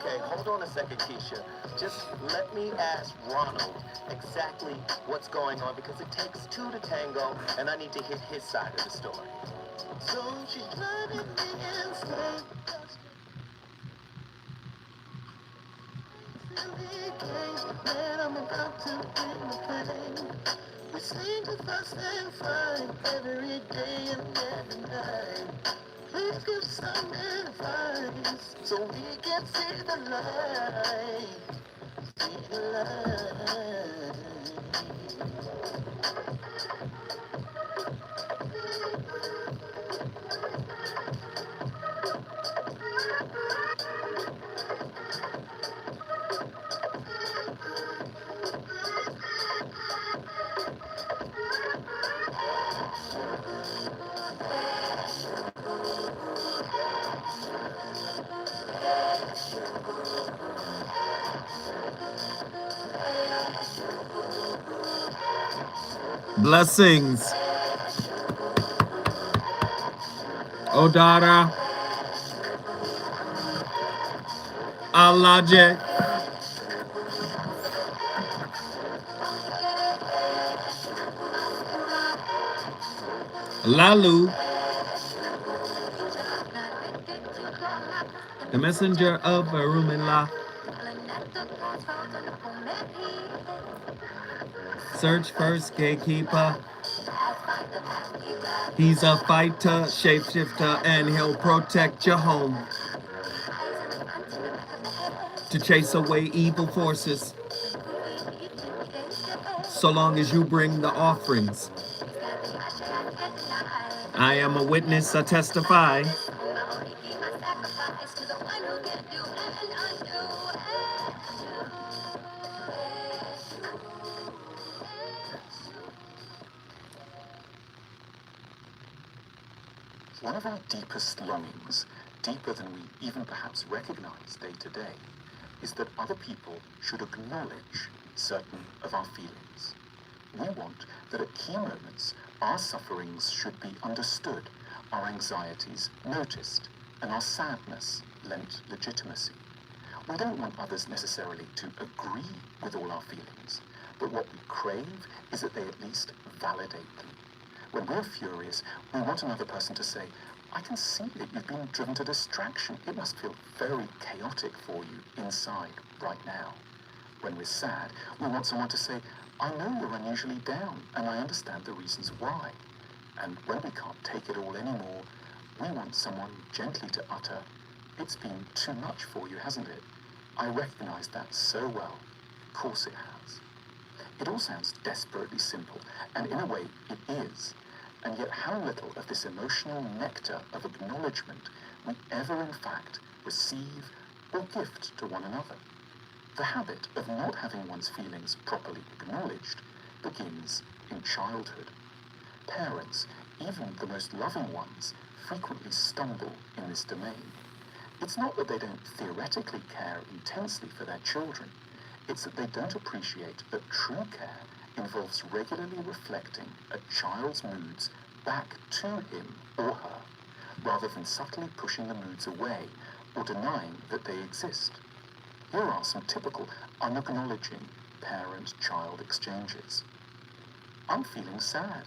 Okay, hold on a second, Keisha. Just let me ask Ronald exactly what's going on, because it takes two to tango, and I need to hear his side of the story. So she's driving me insane. Man, I'm about to bring the pain. We seem to fuss and fight every day and every night. Please give some advice so we can see the light. See the light. Blessings. Odara. Alaje. Lalu. The messenger of Arumila. Search first, gatekeeper. He's a fighter, shapeshifter, and he'll protect your home to chase away evil forces. So long as you bring the offerings. I am a witness, I testify. One of our deepest longings, deeper than we even perhaps recognize day to day, is that other people should acknowledge certain of our feelings. We want that at key moments, our sufferings should be understood, our anxieties noticed, and our sadness lent legitimacy. We don't want others necessarily to agree with all our feelings, but what we crave is that they at least validate them. When we're furious, we want another person to say, I can see that you've been driven to distraction. It must feel very chaotic for you inside right now. When we're sad, we want someone to say, I know you're unusually down, and I understand the reasons why. And when we can't take it all anymore, we want someone gently to utter, it's been too much for you, hasn't it? I recognize that so well. Of course it has. It all sounds desperately simple, and in a way it is. And yet how little of this emotional nectar of acknowledgement we ever in fact receive or gift to one another. The habit of not having one's feelings properly acknowledged begins in childhood. Parents, even the most loving ones, frequently stumble in this domain. It's not that they don't theoretically care intensely for their children. It's that they don't appreciate that true care involves regularly reflecting a child's moods back to him or her, rather than subtly pushing the moods away or denying that they exist. Here are some typical unacknowledging parent-child exchanges. I'm feeling sad.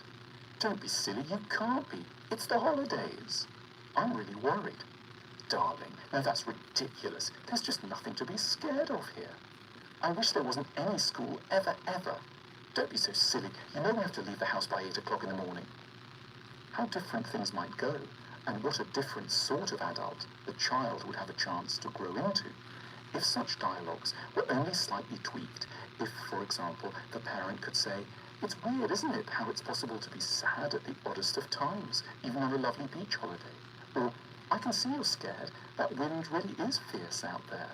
Don't be silly, you can't be. It's the holidays. I'm really worried. Darling, no, that's ridiculous. There's just nothing to be scared of here. I wish there wasn't any school ever. Don't be so silly. You know we have to leave the house by 8 o'clock in the morning. How different things might go, and what a different sort of adult the child would have a chance to grow into if such dialogues were only slightly tweaked. If, for example, the parent could say, it's weird, isn't it, how it's possible to be sad at the oddest of times, even on a lovely beach holiday? Or, I can see you're scared. That wind really is fierce out there.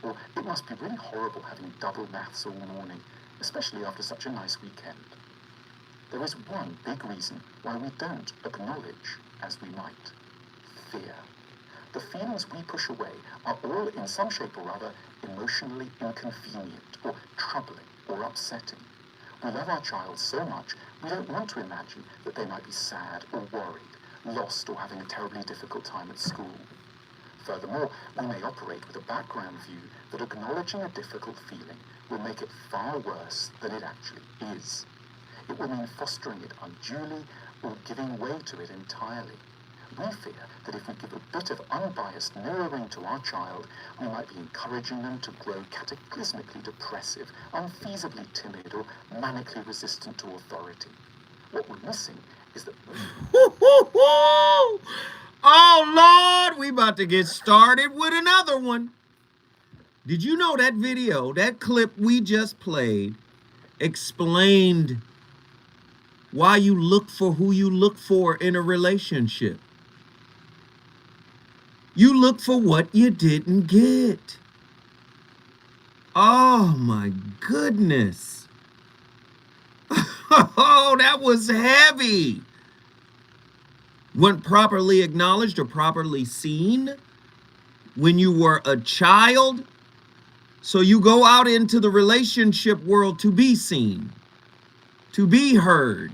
Or, it must be really horrible having double maths all morning, especially after such a nice weekend. there is one big reason why we don't acknowledge as we might: fear. The feelings we push away are all, in some shape or other, emotionally inconvenient or troubling or upsetting. We love our child so much we don't want to imagine that they might be sad or worried, lost or having a terribly difficult time at school. Furthermore, we may operate with a background view that acknowledging a difficult feeling will make it far worse than it actually is. It will mean fostering it unduly or giving way to it entirely. We fear that if we give a bit of unbiased mirroring to our child, we might be encouraging them to grow cataclysmically depressive, unfeasibly timid, or manically resistant to authority. What we're missing is that... Oh, Lord, we about to get started with another one. Did you know that video, that clip we just played, explained why you look for who you look for in a relationship? You look for what you didn't get. Oh my goodness. Oh, that was heavy. Weren't properly acknowledged or properly seen when you were a child. So you go out into the relationship world to be seen, to be heard,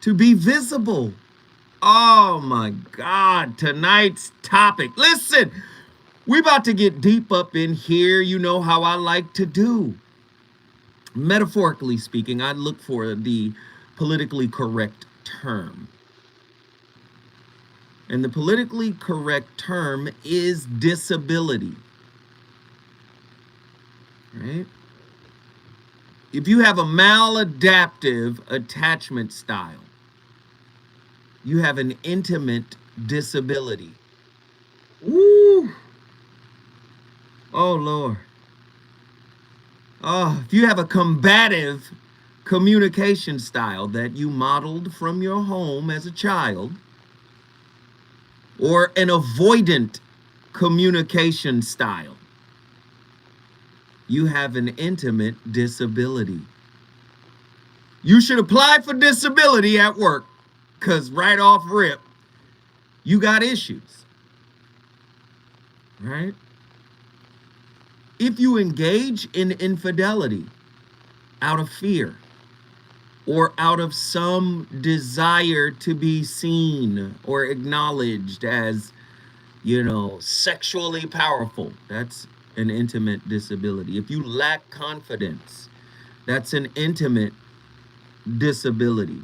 to be visible. Oh my God, tonight's topic. Listen, we about to get deep up in here. You know how I like to do. Metaphorically speaking, I look for the politically correct term. And the politically correct term is disability. Right? If you have a maladaptive attachment style, you have an intimate disability. Woo! Oh, Lord. Oh, if you have a combative communication style that you modeled from your home as a child, or an avoidant communication style, you have an intimate disability. You should apply for disability at work, because right off rip, you got issues, right? If you engage in infidelity out of fear or out of some desire to be seen or acknowledged as, sexually powerful, that's an intimate disability. If you lack confidence, that's an intimate disability.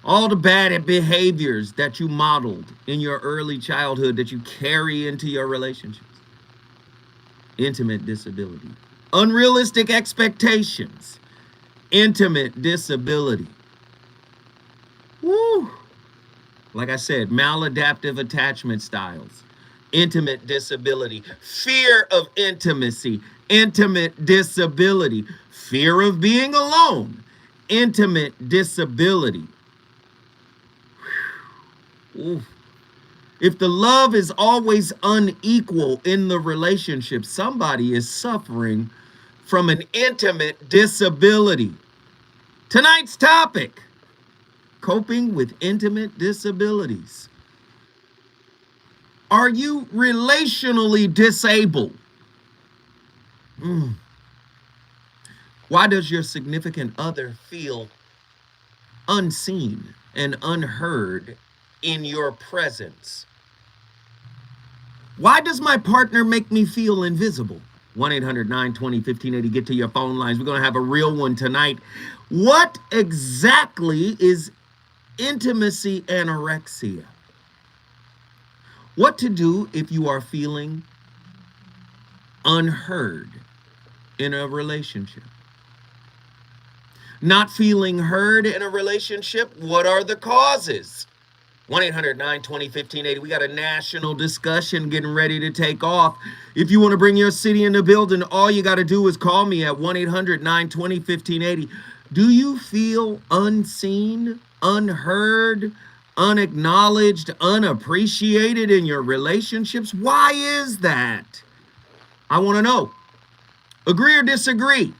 All the bad behaviors that you modeled in your early childhood that you carry into your relationships, intimate disability. Unrealistic expectations, intimate disability. Woo! Like I said, maladaptive attachment styles, intimate disability. Fear of intimacy, intimate disability. Fear of being alone, intimate disability. Ooh. If the love is always unequal in the relationship, somebody is suffering from an intimate disability. Tonight's topic: coping with intimate disabilities. Are you relationally disabled? Why does your significant other feel unseen and unheard in your presence? Why does my partner make me feel invisible? 1-800-920-1580. Get to your phone lines. We're going to have a real one tonight. What exactly is intimacy anorexia? What to do if you are feeling unheard in a relationship? Not feeling heard in a relationship, what are the causes? 1-800-920-1580. We got a national discussion getting ready to take off. If you want to bring your city in the building, all you got to do is call me at 1-800-920-1580. Do you feel unseen, unheard, unacknowledged, unappreciated in your relationships? Why is that? I want to know. Agree or disagree?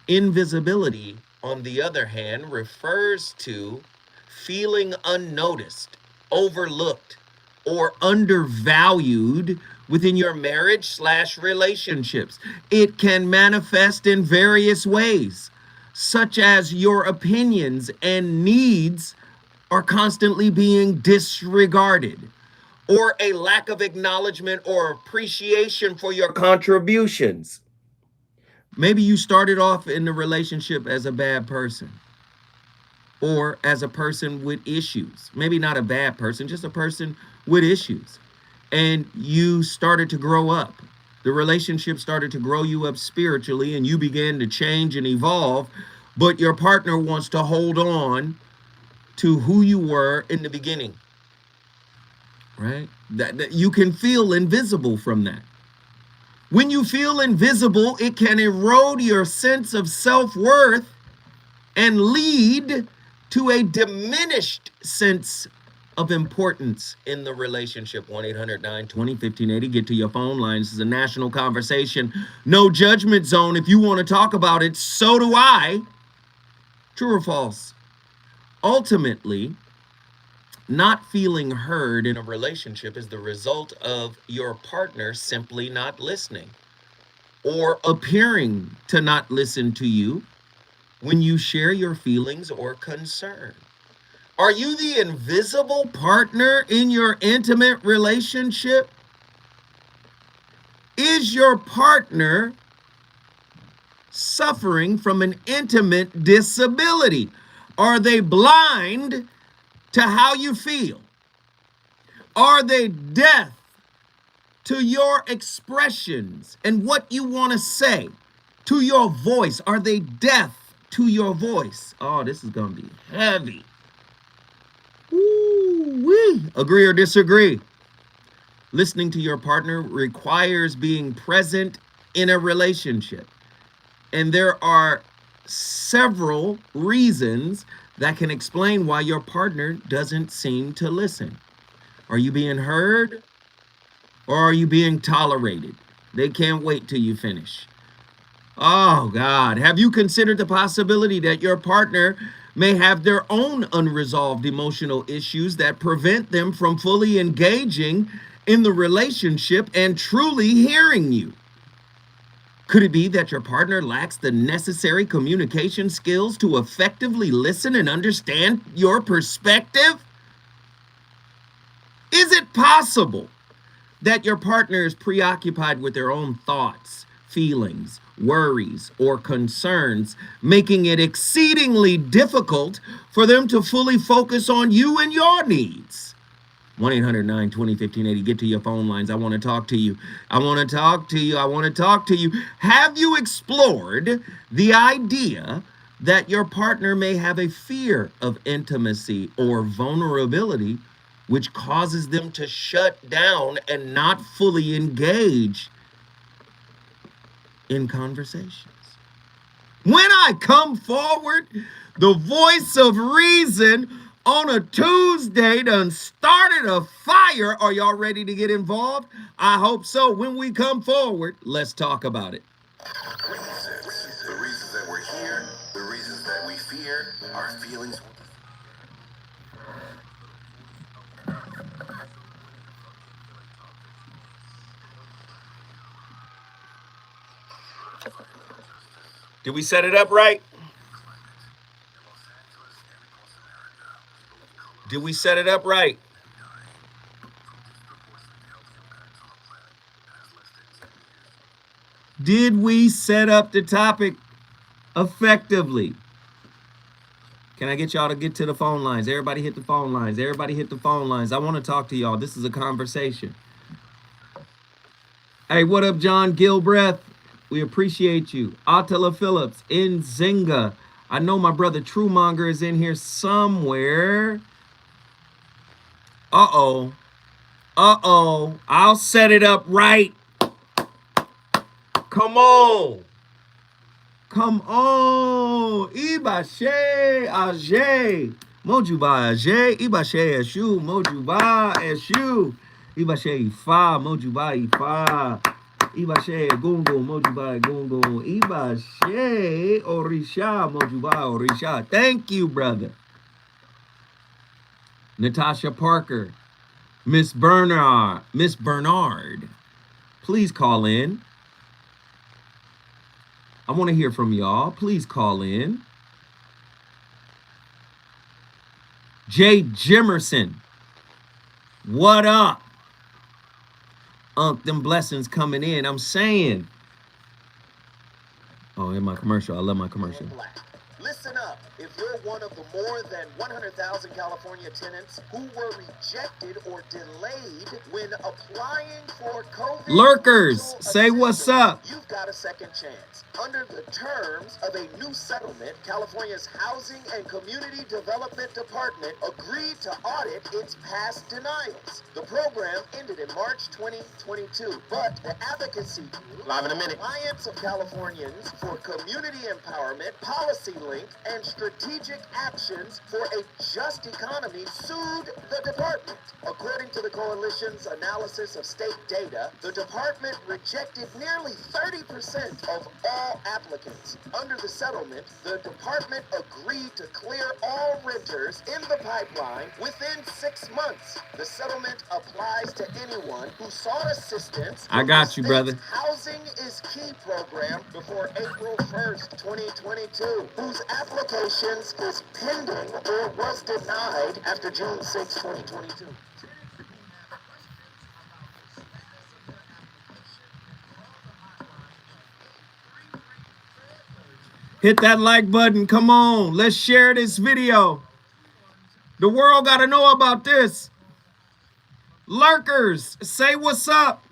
Invisibility on the other hand, refers to feeling unnoticed, overlooked, or undervalued within your marriage/relationships. It can manifest in various ways, such as your opinions and needs are constantly being disregarded, or a lack of acknowledgement or appreciation for your contributions. Maybe you started off in the relationship as a bad person or as a person with issues. Maybe not a bad person, just a person with issues. And you started to grow up. The relationship started to grow you up spiritually and you began to change and evolve, but your partner wants to hold on to who you were in the beginning, right? That you can feel invisible from that. When you feel invisible, it can erode your sense of self-worth and lead to a diminished sense of importance in the relationship. 1-800-920-1580. Get to your phone lines. This is a national conversation. No judgment zone. If you want to talk about it, so do I. True or false? Ultimately, not feeling heard in a relationship is the result of your partner simply not listening or appearing to not listen to you when you share your feelings or concern. Are you the invisible partner in your intimate relationship? Is your partner suffering from an intimate disability? Are they blind to how you feel? Are they deaf to your expressions and what you want to say, to your voice? Are they deaf to your voice? Oh, this is going to be heavy. Woo-wee. Agree or disagree? Listening to your partner requires being present in a relationship. And there are several reasons that can explain why your partner doesn't seem to listen. Are you being heard or are you being tolerated? They can't wait till you finish. Oh God, have you considered the possibility that your partner may have their own unresolved emotional issues that prevent them from fully engaging in the relationship and truly hearing you? Could it be that your partner lacks the necessary communication skills to effectively listen and understand your perspective? Is it possible that your partner is preoccupied with their own thoughts, feelings, worries, or concerns, making it exceedingly difficult for them to fully focus on you and your needs? 1-800-920-1580. Get to your phone lines. I want to talk to you. I want to talk to you. I want to talk to you. Have you explored the idea that your partner may have a fear of intimacy or vulnerability, which causes them to shut down and not fully engage in conversations? When I come forward, the voice of reason on a Tuesday done started a fire. Are y'all ready to get involved? I hope so. When we come forward, let's talk about it. The reasons that we're here, the reasons that we fear, our feelings. Did we set it up right? Did we set it up right? Did we set up the topic effectively? Can I get y'all to get to the phone lines? Everybody hit the phone lines. Everybody hit the phone lines. I want to talk to y'all. This is a conversation. Hey, what up, John Gilbreth? We appreciate you. Attila Phillips, Nzinga. I know my brother Truemonger is in here somewhere. Uh-oh. Uh-oh. I'll set it up right. Come on. Come on. Ibashe Ajay. Mojuba Ajay. Ibashe Eshu. Mojuba Eshu. Ibashe Ifa. Mojuba Ifa. Ibashe, Gungun, Mojubai, Gungun, Ibashe, Orisha, Mojubai, Orisha. Thank you, brother. Natasha Parker, Miss Bernard, please call in. I want to hear from y'all. Please call in. Jay Jimerson, what up? Them blessings coming in. I'm saying. Oh, in my commercial. I love my commercial. Listen up. If you're one of the more than 100,000 California tenants who were rejected or delayed when applying for COVID lurkers, say what's up. You've got a second chance. Under the terms of a new settlement, California's Housing and Community Development Department agreed to audit its past denials. The program ended in March 2022, but the advocacy live in a minute Alliance of Californians for Community Empowerment, Policy Link, and Strategic Actions for a Just Economy sued the department. According to the coalition's analysis of state data, the department rejected nearly 30% of all applicants. Under the settlement, the department agreed to clear all renters in the pipeline within 6 months. The settlement applies to anyone who sought assistance. I got you, brother. Housing is Key program before April 1st, 2022, whose applications is pending or was denied after June 6, 2022. Hit that like button. Come on. Let's share this video. The world got to know about this. Lurkers, say what's up.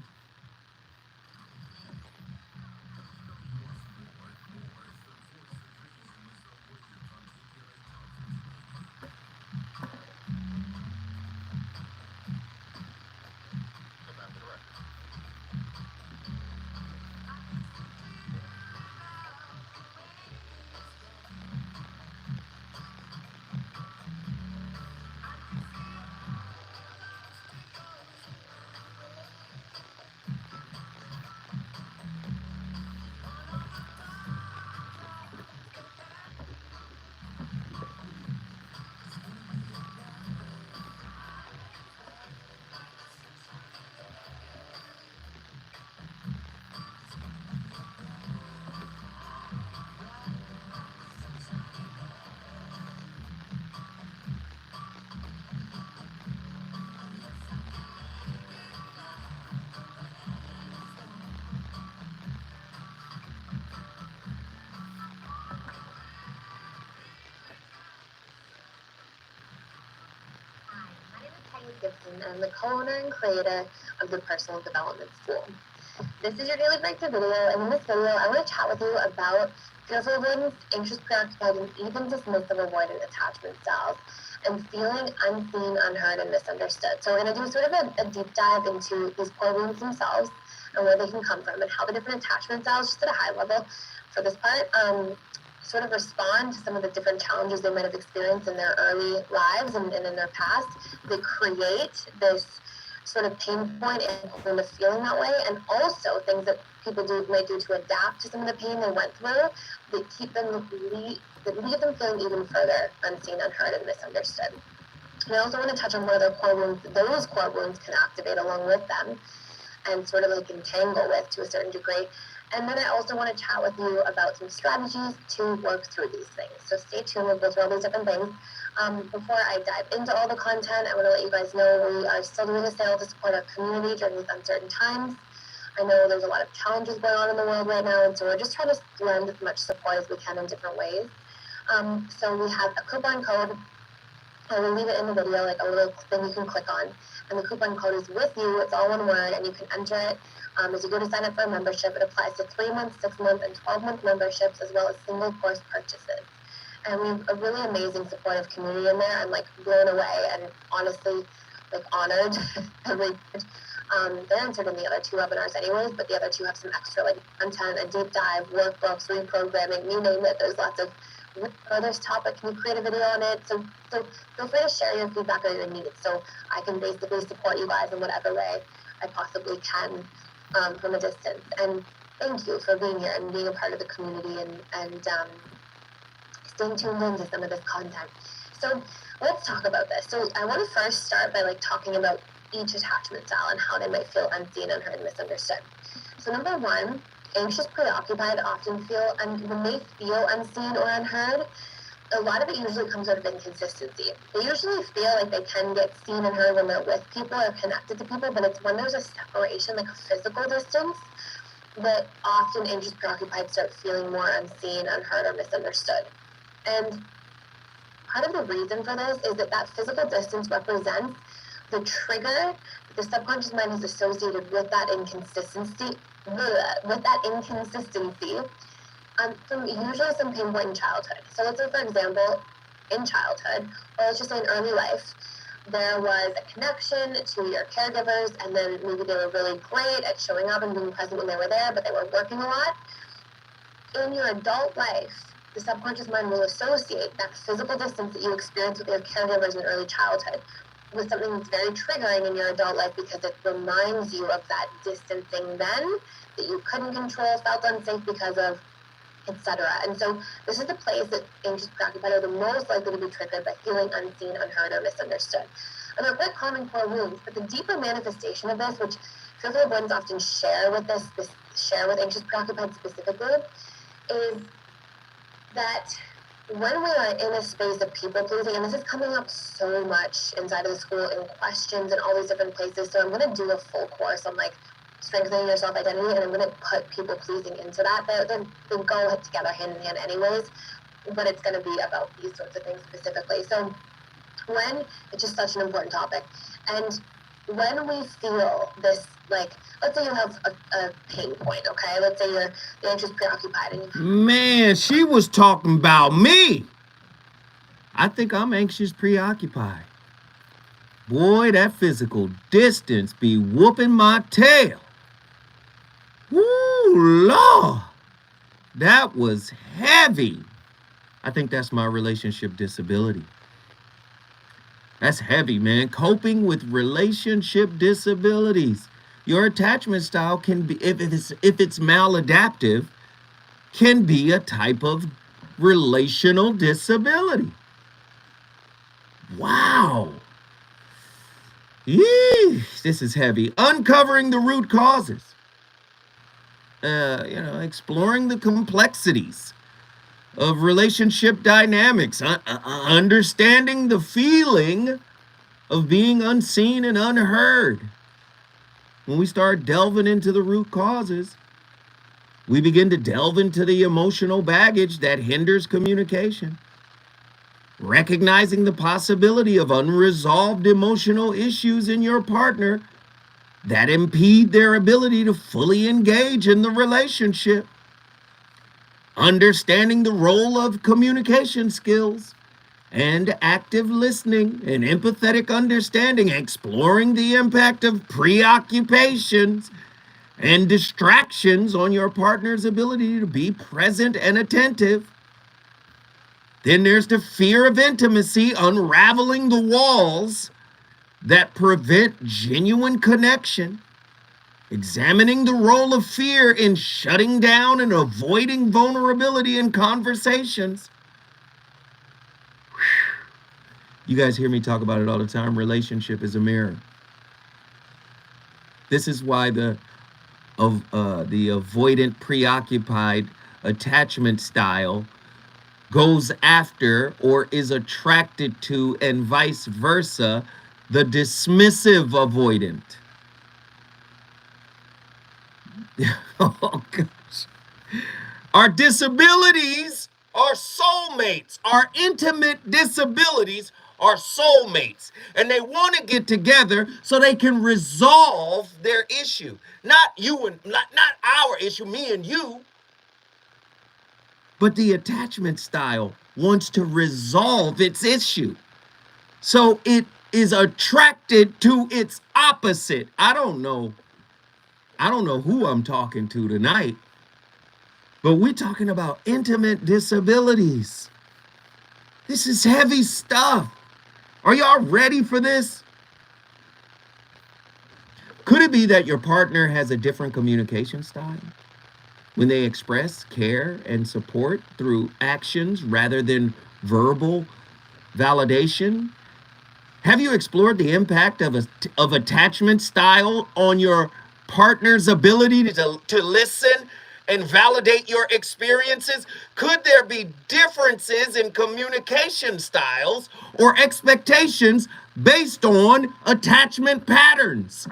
I'm the co-owner and creator of the Personal Development School. This is your daily breakthrough video, and in this video, I want to chat with you about fearful avoidance, anxious, preoccupied, and even dismissive avoidant attachment styles, and feeling unseen, unheard, and misunderstood. So we're going to do sort of a deep dive into these core wounds themselves and where they can come from, and how the different attachment styles, just at a high level for this part, sort of respond to some of the different challenges they might have experienced in their early lives and in their past. They create this sort of pain point and them feeling that way, and also things that people might do to adapt to some of the pain they went through. They keep them that leave them feeling even further unseen, unheard, and misunderstood. And I also want to touch on where their core wounds, those core wounds can activate along with them and sort of like entangle with to a certain degree. And then I also want to chat with you about some strategies to work through these things. So stay tuned, we'll go through all these different things. Before I dive into all the content, I want to let you guys know we are still doing a sale to support our community during these uncertain times. I know there's a lot of challenges going on in the world right now, and so we're just trying to lend as much support as we can in different ways. So we have a coupon code. I will leave it in the video, like a little thing you can click on. And the coupon code is with you. It's all one word, and you can enter it as you go to sign up for a membership. It applies to 3-month, 6-month, and 12-month memberships, as well as single course purchases. And we have a really amazing supportive community in there. I'm like blown away and honestly like honored every they're answered in the other 2 webinars anyways, but the other 2 have some extra like content, a deep dive, workbooks, reprogramming, you name it. There's lots of this topic, can you create a video on it? So feel free to share your feedback or your needs, so I can basically support you guys in whatever way I possibly can from a distance. And thank you for being here and being a part of the community and staying tuned into some of this content. So let's talk about this. So I want to first start by talking about each attachment style and how they might feel unseen, unheard, misunderstood. So number one, anxious, preoccupied often feel, when they feel unseen or unheard, a lot of it usually comes out of inconsistency. They usually feel like they can get seen and heard when they're with people or connected to people, but it's when there's a separation, like a physical distance, that often anxious, preoccupied start feeling more unseen, unheard, or misunderstood. And part of the reason for this is that physical distance represents the trigger the subconscious mind is associated with that inconsistency, from usually some pain point in childhood. So let's say, for example, in childhood, or let's just say in early life, there was a connection to your caregivers, and then maybe they were really great at showing up and being present when they were there, but they were working a lot. In your adult life, the subconscious mind will associate that physical distance that you experience with your caregivers in early childhood with something that's very triggering in your adult life, because it reminds you of that distancing then that you couldn't control, felt unsafe because of, etc. And so this is the place that anxious, preoccupied are the most likely to be triggered by feeling unseen, unheard, or misunderstood. And they're quite common core wounds, but the deeper manifestation of this, which fearful avoidants often share with share with anxious, preoccupied specifically, is that when we are in a space of people pleasing, and this is coming up so much inside of the school in questions and all these different places, so I'm going to do a full course on strengthening your self-identity, and I'm going to put people pleasing into that. They go together hand in hand anyways, but it's going to be about these sorts of things specifically. So when it's just such an important topic, and when we feel this, let's say you have a pain point, okay? Let's say you're anxious, preoccupied, and Man, she was talking about me. I think I'm anxious, preoccupied. Boy, that physical distance be whooping my tail. Woo, Lord. That was heavy. I think that's my relationship disability. That's heavy, man. Coping with relationship disabilities. Your attachment style can be, if it's maladaptive, can be a type of relational disability. Wow. Yee, this is heavy. Uncovering the root causes. Exploring the complexities of relationship dynamics, understanding the feeling of being unseen and unheard. When we start delving into the root causes, we begin to delve into the emotional baggage that hinders communication. Recognizing the possibility of unresolved emotional issues in your partner that impede their ability to fully engage in the relationship. Understanding the role of communication skills and active listening and empathetic understanding, exploring the impact of preoccupations and distractions on your partner's ability to be present and attentive. Then there's the fear of intimacy, unraveling the walls that prevent genuine connection, examining the role of fear in shutting down and avoiding vulnerability in conversations. You guys hear me talk about it all the time. Relationship is a mirror. This is why the avoidant, preoccupied attachment style goes after or is attracted to, and vice versa, the dismissive avoidant. Oh, gosh. Our disabilities are soulmates. Our intimate disabilities are soulmates. And they want to get together so they can resolve their issue. Not you and not our issue, me and you. But the attachment style wants to resolve its issue. So it is attracted to its opposite. I don't know who I'm talking to tonight, but we're talking about intimate disabilities. This is heavy stuff. Are y'all ready for this? Could it be that your partner has a different communication style when they express care and support through actions rather than verbal validation? Have you explored the impact of attachment style on your partner's ability to listen and validate your experiences? Could there be differences in communication styles or expectations based on attachment patterns?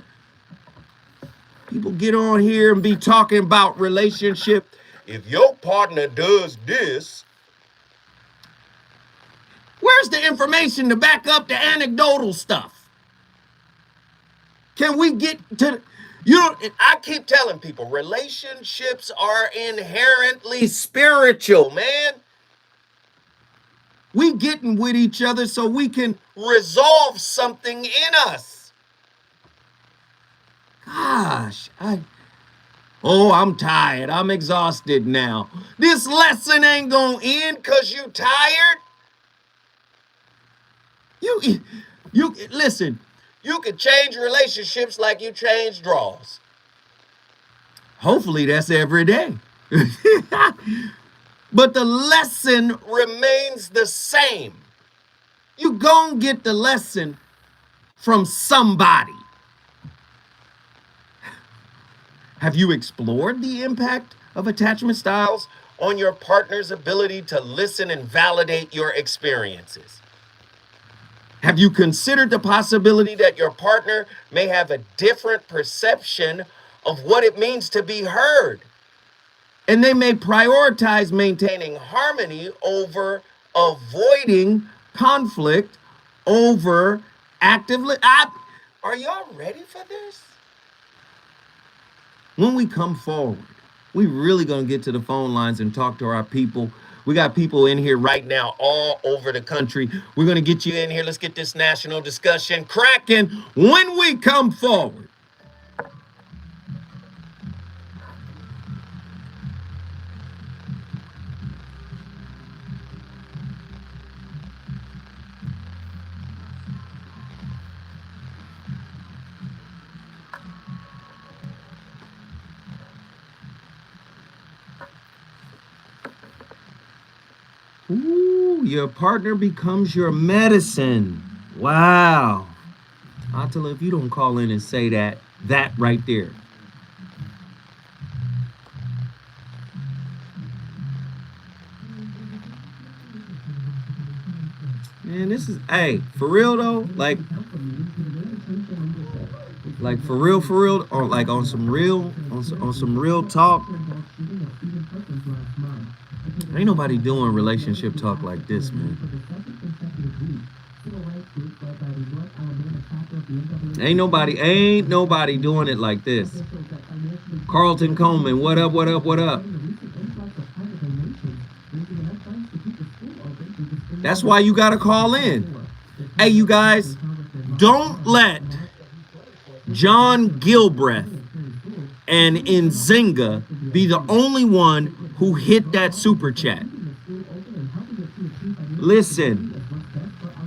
People get on here and be talking about relationship. If your partner does this, where's the information to back up the anecdotal stuff? Can we get to, I keep telling people, relationships are inherently spiritual, man. We getting with each other so we can resolve something in us. Gosh, I'm tired. I'm exhausted now. This lesson ain't gonna end because you tired. You listen, you can change relationships like you change drawers. Hopefully that's every day. But the lesson remains the same. You gonna get the lesson from somebody. Have you explored the impact of attachment styles on your partner's ability to listen and validate your experiences? Have you considered the possibility that your partner may have a different perception of what it means to be heard? And they may prioritize maintaining harmony over avoiding conflict over actively. Are y'all ready for this? When we come forward, we really gonna get to the phone lines and talk to our people. We got people in here right now all over the country. We're gonna get you in here. Let's get this national discussion cracking when we come forward. Ooh, your partner becomes your medicine. Wow. Attila, if you don't call in and say that right there. Man, this is, hey, for real though, like for real, or like on some real talk. Ain't nobody doing relationship talk like this, man. Ain't nobody doing it like this. Carlton Coleman, what up? That's why you gotta call in. Hey, you guys, don't let John Gilbreth and Nzinga be the only one who hit that super chat. Listen,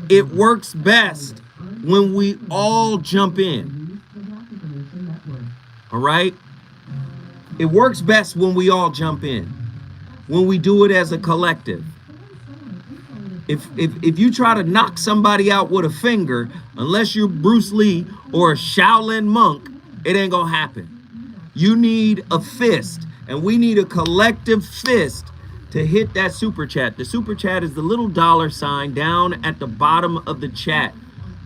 it works best when we all jump in. All right? It works best when we all jump in. When we do it as a collective. If you try to knock somebody out with a finger, unless you're Bruce Lee or a Shaolin monk, it ain't gonna happen. You need a fist, and we need a collective fist to hit that super chat. The super chat is the little $sign down at the bottom of the chat.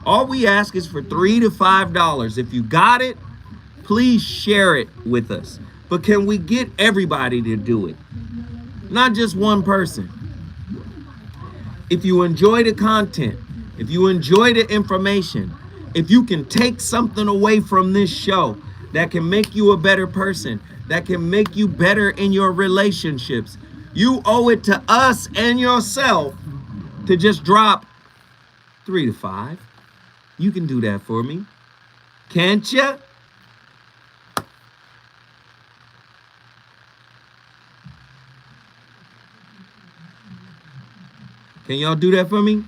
All we ask is for $3 to $5. If you got it, please share it with us. But can we get everybody to do it? Not just one person. If you enjoy the content, if you enjoy the information, if you can take something away from this show that can make you a better person, that can make you better in your relationships, you owe it to us and yourself to just drop 3 to 5. You can do that for me. Can't you? Can y'all do that for me?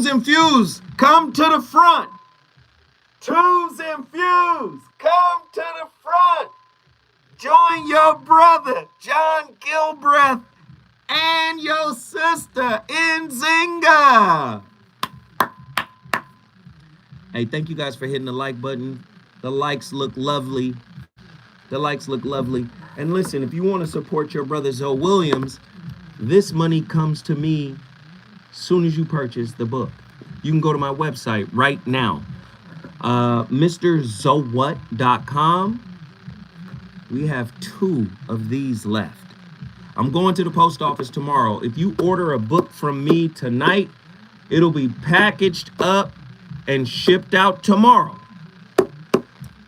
and Fuse, come to the front. Twos and Fuse, come to the front. Join your brother, John Gilbreth, and your sister, Nzinga. Hey, thank you guys for hitting the like button. The likes look lovely. The likes look lovely. And listen, if you want to support your brother Zoe Williams, this money comes to me soon as you purchase the book. You can go to my website right now, MrZowWhat.com. We have 2 of these left. I'm going to the post office tomorrow. If you order a book from me tonight, it'll be packaged up and shipped out tomorrow.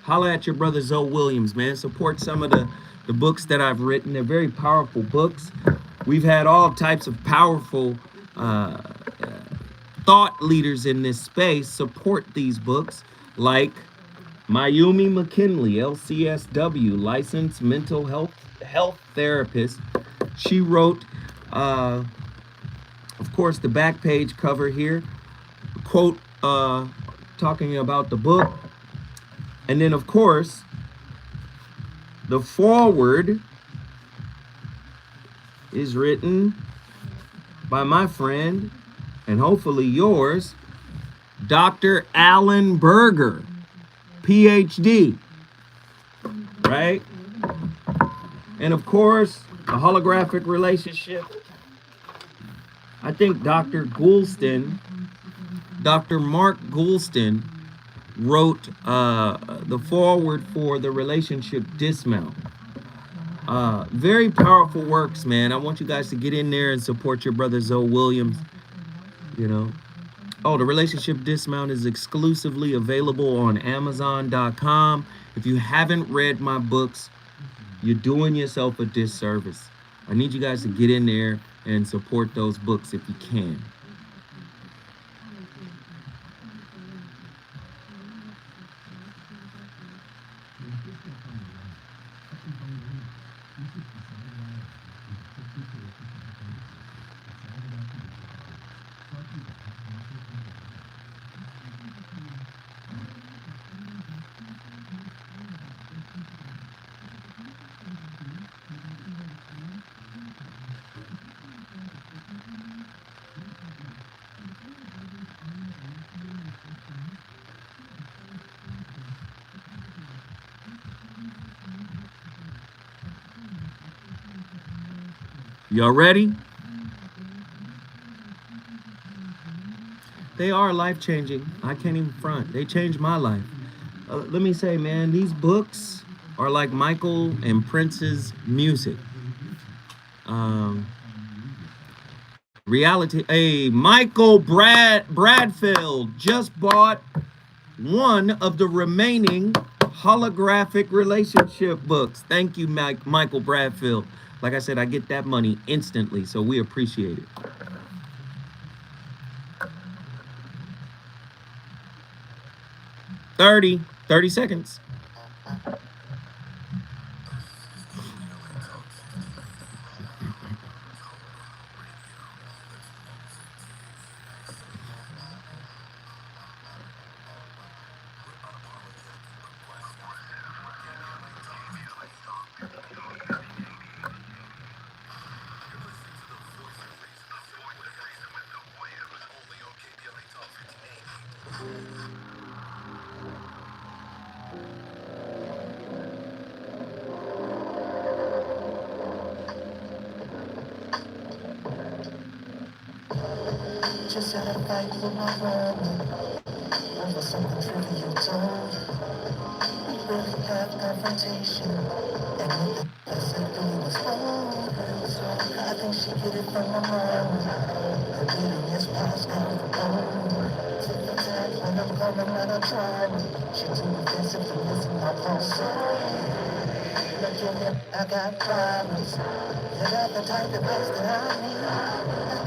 Holla at your brother Zoe Williams, man. Support some of the books that I've written. They're very powerful books. We've had all types of powerful thought leaders in this space support these books, like Mayumi McKinley, LCSW, licensed mental health therapist. She wrote, of course, the back page cover here, quote, talking about the book. And then, of course, the foreword is written by my friend, and hopefully yours, Dr. Alan Berger, PhD, right? And of course, a holographic relationship. I think Dr. Mark Goulston, wrote the foreword for the relationship dismount. Very powerful works, man. I want you guys to get in there and support your brother Zoe Williams. You know. Oh, the relationship dismount is exclusively available on Amazon.com. If you haven't read my books, you're doing yourself a disservice. I need you guys to get in there and support those books if you can. Y'all ready? They are life-changing. I can't even front. They changed my life. Let me say, man, these books are like Michael and Prince's music. Reality. Hey, Michael Bradfield just bought one of the remaining holographic relationship books. Thank you, Michael Bradfield. Like I said, I get that money instantly, so we appreciate it. Thirty seconds. Just had a fight with my family over something trivial told. We really had confrontation, and I said that it was wrong. I think she get it from my mom. Her bitterness passed down the bone. Took the time when I'm coming out of trouble. She too offensive to listen to my pulse. Look at me, I got problems. You got the type of place that I need. I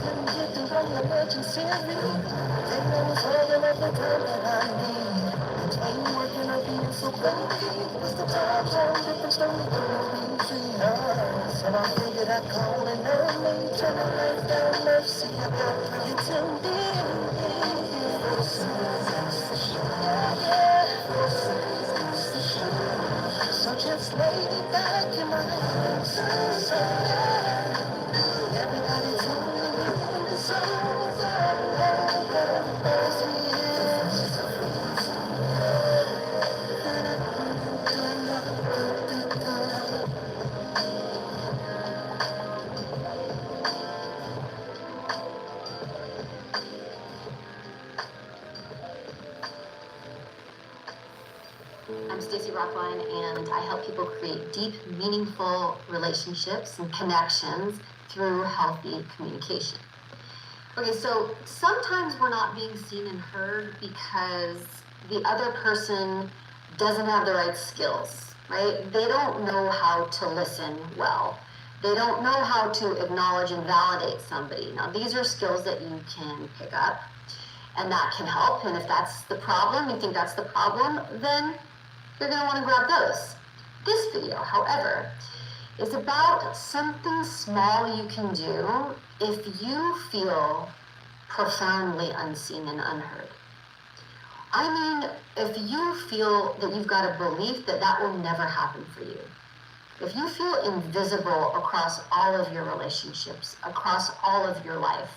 couldn't get through from the emergency. They know it's holding up the time that I need. Between working or being so crazy, it's the time zone difference, don't need to between us. So I figured I'd call an enemy, turn the life down, mercy. I got plenty to be. I'm Stacey Rockline, and I help people create deep, meaningful relationships and connections through healthy communication. Okay, so sometimes we're not being seen and heard because the other person doesn't have the right skills, right? They don't know how to listen well. They don't know how to acknowledge and validate somebody. Now, these are skills that you can pick up, and that can help. And if that's the problem, you think that's the problem, then you're going to want to grab those. This video, however, is about something small you can do if you feel profoundly unseen and unheard. I mean, if you feel that you've got a belief that that will never happen for you, if you feel invisible across all of your relationships, across all of your life,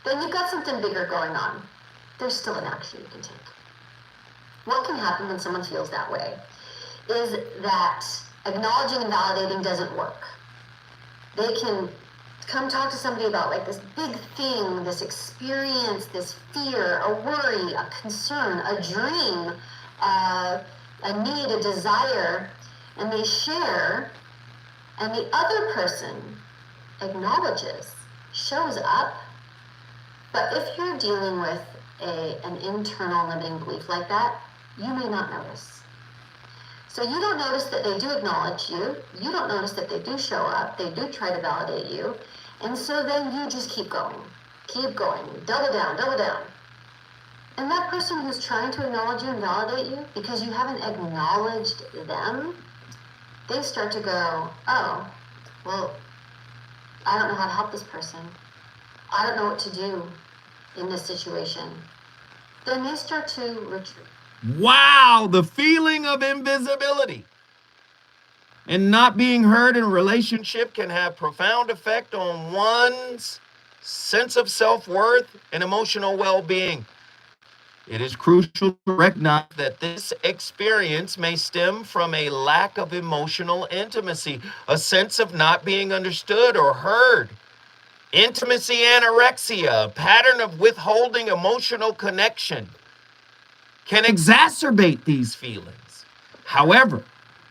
then you've got something bigger going on. There's still an action you can take. What can happen when someone feels that way is that acknowledging and validating doesn't work. They can come talk to somebody about like this big thing, this experience, this fear, a worry, a concern, a dream, a need, a desire, and they share, and the other person acknowledges, shows up. But if you're dealing with an internal limiting belief like that, you may not notice. So you don't notice that they do acknowledge you. You don't notice that they do show up. They do try to validate you. And so then you just keep going, double down, double down. And that person who's trying to acknowledge you and validate you, because you haven't acknowledged them, they start to go, oh, well, I don't know how to help this person. I don't know what to do in this situation. Then they start to retreat. Wow, the feeling of invisibility and not being heard in a relationship can have profound effect on one's sense of self-worth and emotional well-being. It is crucial to recognize that this experience may stem from a lack of emotional intimacy, a sense of not being understood or heard. Intimacy anorexia, a pattern of withholding emotional connection, can exacerbate these feelings. However,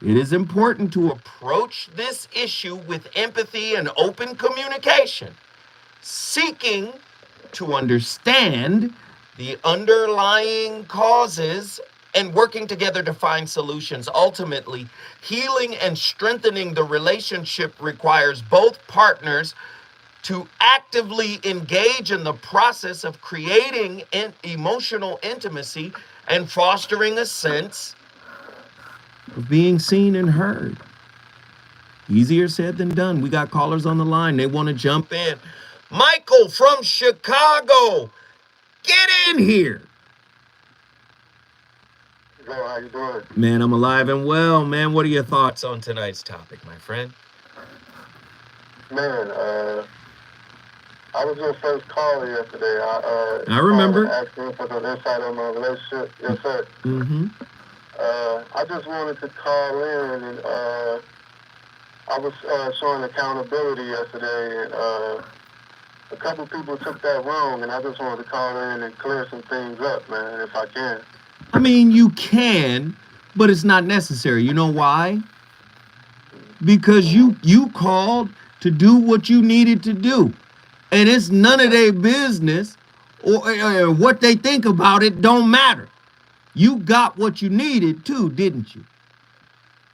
it is important to approach this issue with empathy and open communication, seeking to understand the underlying causes and working together to find solutions. Ultimately, healing and strengthening the relationship requires both partners to actively engage in the process of creating emotional intimacy and fostering a sense of being seen and heard. Easier said than done. We got callers on the line. They want to jump in. Michael from Chicago, get in here. Yo, how you doing? Man, I'm alive and well. Man, what are your thoughts on tonight's topic, my friend? Man, I was your first caller yesterday. I remember. Asking for some insight on my relationship. Yes, sir. Mm-hmm. I just wanted to call in, and I was showing accountability yesterday, and a couple people took that wrong, and I just wanted to call in and clear some things up, man, if I can. I mean, you can, but it's not necessary. You know why? Because you called to do what you needed to do. And it's none of their business, or what they think about it don't matter. You got what you needed too, didn't you?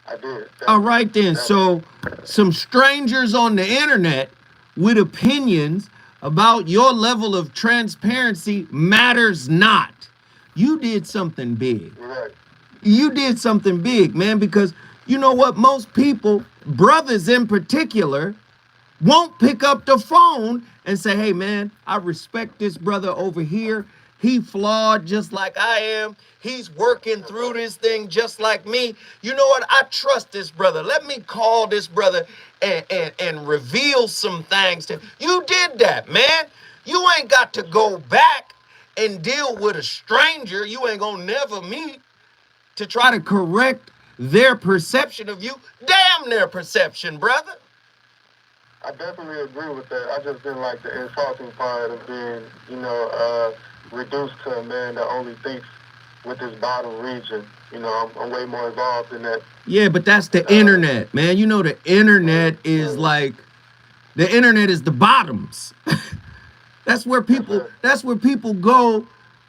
I did. All right then. So some strangers on the internet with opinions about your level of transparency matters not. You did something big. Right. You did something big, man, because you know what? Most people, brothers in particular, won't pick up the phone and say, hey, man, I respect this brother over here. He flawed just like I am. He's working through this thing just like me. You know what? I trust this brother. Let me call this brother and reveal some things to him. You did that, man. You ain't got to go back and deal with a stranger you ain't gonna never meet to try to correct their perception of you. Damn their perception, brother. I definitely agree with that. I just didn't like the insulting part of being, reduced to a man that only thinks with this bottom region. You know, I'm way more involved in that. Yeah, but that's the internet, man. You know, the internet is like, the internet is the bottoms. That's where people go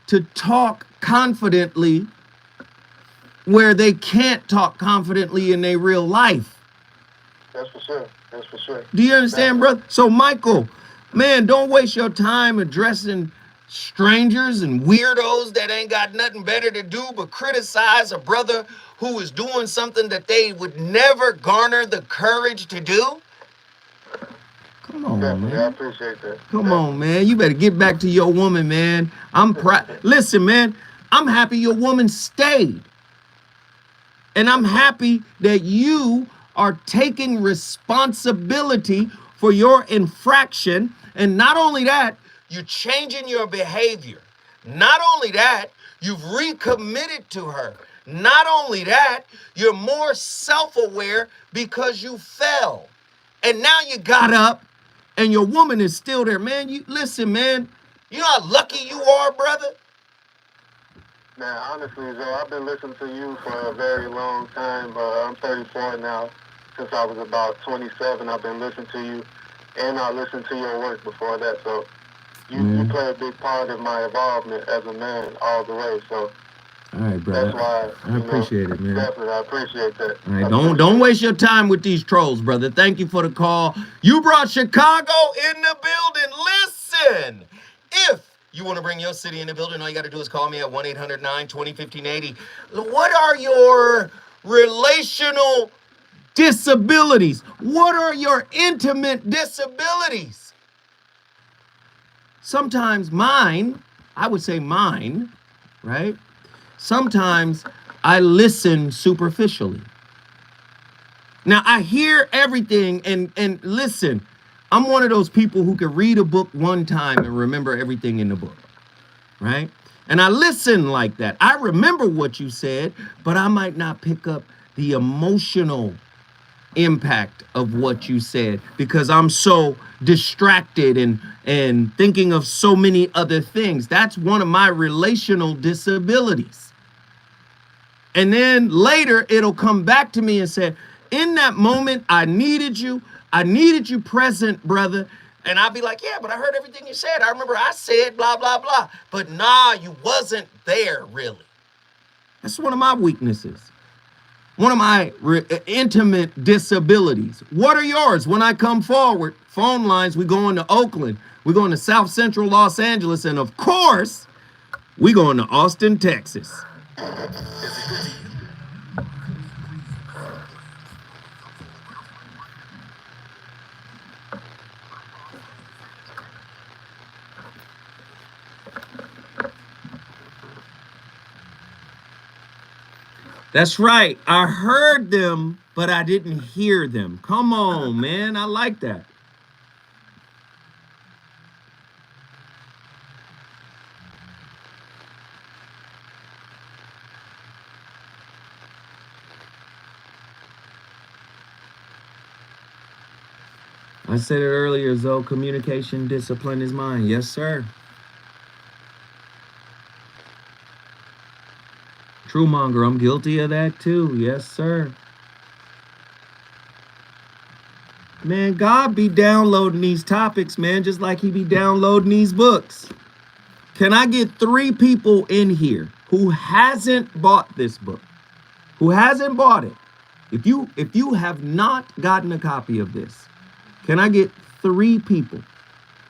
to talk confidently where they can't talk confidently in their real life. That's for sure. That's for sure. Do you understand, brother? So, Michael, man, don't waste your time addressing strangers and weirdos that ain't got nothing better to do but criticize a brother who is doing something that they would never garner the courage to do. Come on, Definitely, man. I appreciate that. Come on, man. You better get back to your woman, man. I'm proud. Listen, man, I'm happy your woman stayed. And I'm happy that you are taking responsibility for your infraction. And not only that, you're changing your behavior. Not only that, you've recommitted to her. Not only that, you're more self-aware because you fell. And now you got up and your woman is still there. Man, you listen, man. You know how lucky you are, brother? Man, honestly, Joe, I've been listening to you for a very long time. I'm 34 now. Since I was about 27, I've been listening to you, and I listened to your work before that. So you play a big part in my involvement as a man all the way. So all right, brother. that's why I appreciate it, man. Definitely, I appreciate that. All right, don't waste your time with these trolls, brother. Thank you for the call. You brought Chicago in the building. Listen, if you want to bring your city in the building, all you got to do is call me at 1-800-920-1580. What are your relational disabilities? What are your intimate disabilities? Sometimes mine, I would say mine, right? Sometimes I listen superficially. Now I hear everything and listen. I'm one of those people who can read a book one time and remember everything in the book, right? And I listen like that. I remember what you said, but I might not pick up the emotional impact of what you said because I'm so distracted and thinking of so many other things. That's one of my relational disabilities. And then later it'll come back to me and say, in that moment, I needed you present, brother. And I'll be like, yeah, but I heard everything you said. I remember I said blah, blah, blah. But nah, you wasn't there, really. That's one of my weaknesses. One of my intimate disabilities. What are yours? When I come forward, phone lines, we going to Oakland. We're going to South Central Los Angeles. And of course, we going to Austin, Texas. That's right. I heard them, but I didn't hear them. Come on, man. I like that. I said it earlier, Zoe, communication discipline is mine. Yes, sir. Truemonger, I'm guilty of that too. Yes, sir. Man, God be downloading these topics, man, just like he be downloading these books. Can I get 3 people in here who hasn't bought this book? Who hasn't bought it? If you have not gotten a copy of this, can I get 3 people?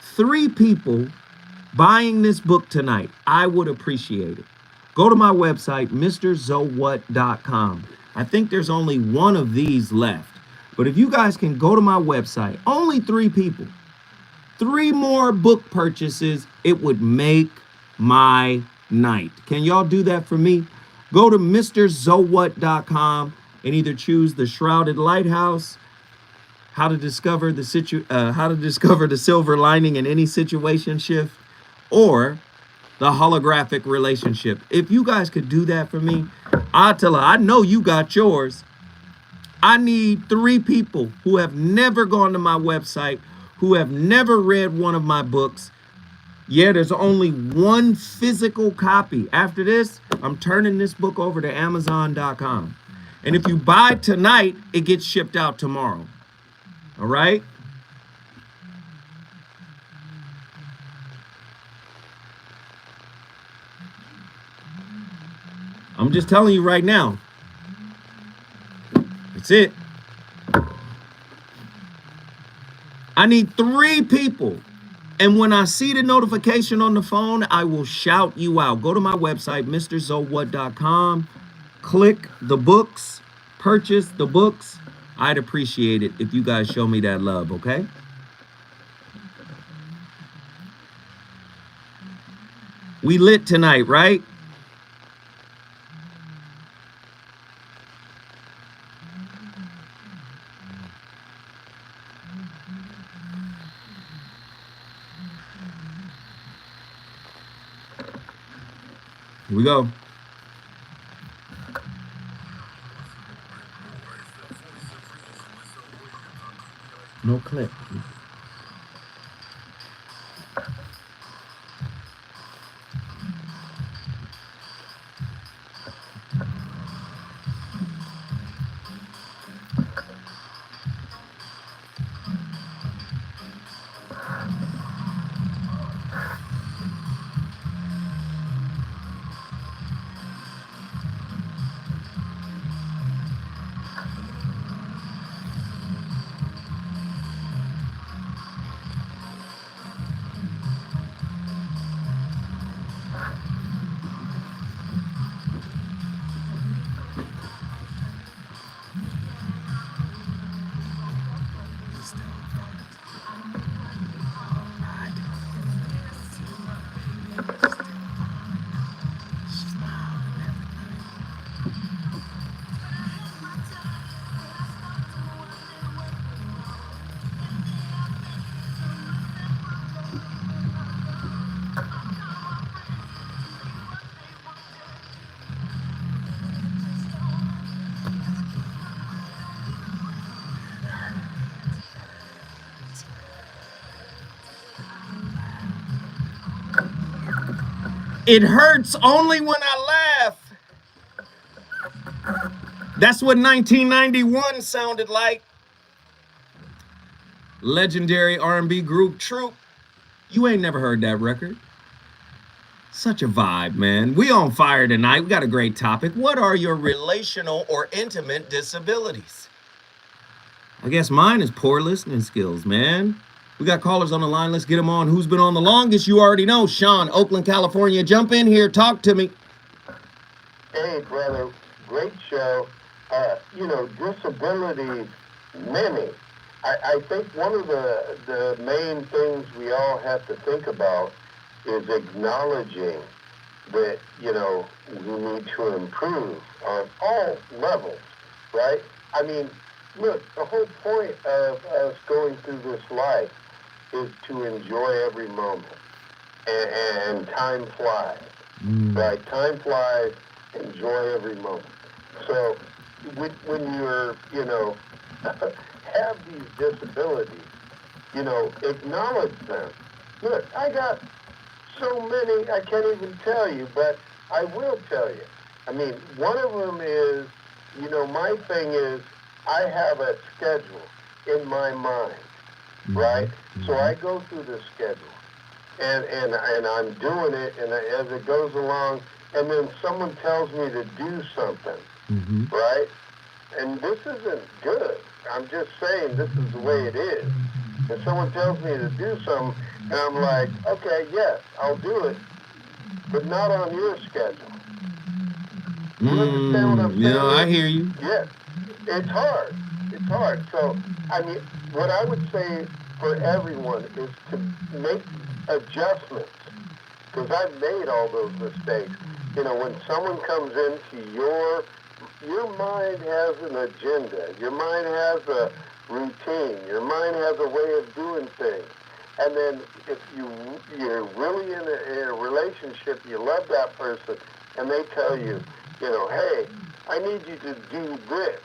3 people buying this book tonight. I would appreciate it. Go to my website, mrzowhat.com. I think there's only 1 of these left. But if you guys can go to my website, only 3 people, 3 more book purchases, it would make my night. Can y'all do that for me? Go to mrzowhat.com and either choose the Shrouded Lighthouse, how to discover the silver lining in any situation shift, or the holographic relationship. If you guys could do that for me, I'll tell her, I know you got yours. I need 3 people who have never gone to my website, who have never read one of my books, Yeah, there's only one physical copy. After this, I'm turning this book over to Amazon.com. And if you buy tonight, it gets shipped out tomorrow. All right? I'm just telling you right now. That's it. I need 3 people. And when I see the notification on the phone, I will shout you out. Go to my website, mrzowhat.com. Click the books. Purchase the books. I'd appreciate it if you guys show me that love, okay? We lit tonight, right? Here we go. No clip. It hurts only when I laugh. That's what 1991 sounded like. Legendary R&B group Troop. You ain't never heard that record. Such a vibe, man. We on fire tonight. We got a great topic. What are your relational or intimate disabilities? I guess mine is poor listening skills, man. We got callers on the line. Let's get them on. Who's been on the longest? You already know. Sean, Oakland, California. Jump in here. Talk to me. Hey, brother, great show. Disabilities, many. I think one of the main things we all have to think about is acknowledging that, we need to improve on all levels, right? I mean, look, the whole point of us going through this life is to enjoy every moment. And time flies, right? Time flies, enjoy every moment. So when you're, have these disabilities, acknowledge them. Look, I got so many, I can't even tell you, but I will tell you. I mean, one of them is, my thing is I have a schedule in my mind, right? So I go through the schedule. And I'm doing it, and as it goes along, and then someone tells me to do something, right? And this isn't good. I'm just saying this is the way it is. And someone tells me to do something, and I'm like, okay, yes, I'll do it, but not on your schedule. You understand what I'm saying? Yeah, I hear you. Yes. It's hard. It's hard. So, I mean, what I would say for everyone is to make adjustments, because I've made all those mistakes. When someone comes into your mind has an agenda. Your mind has a routine. Your mind has a way of doing things. And then if you're really in a relationship, you love that person, and they tell you, hey, I need you to do this.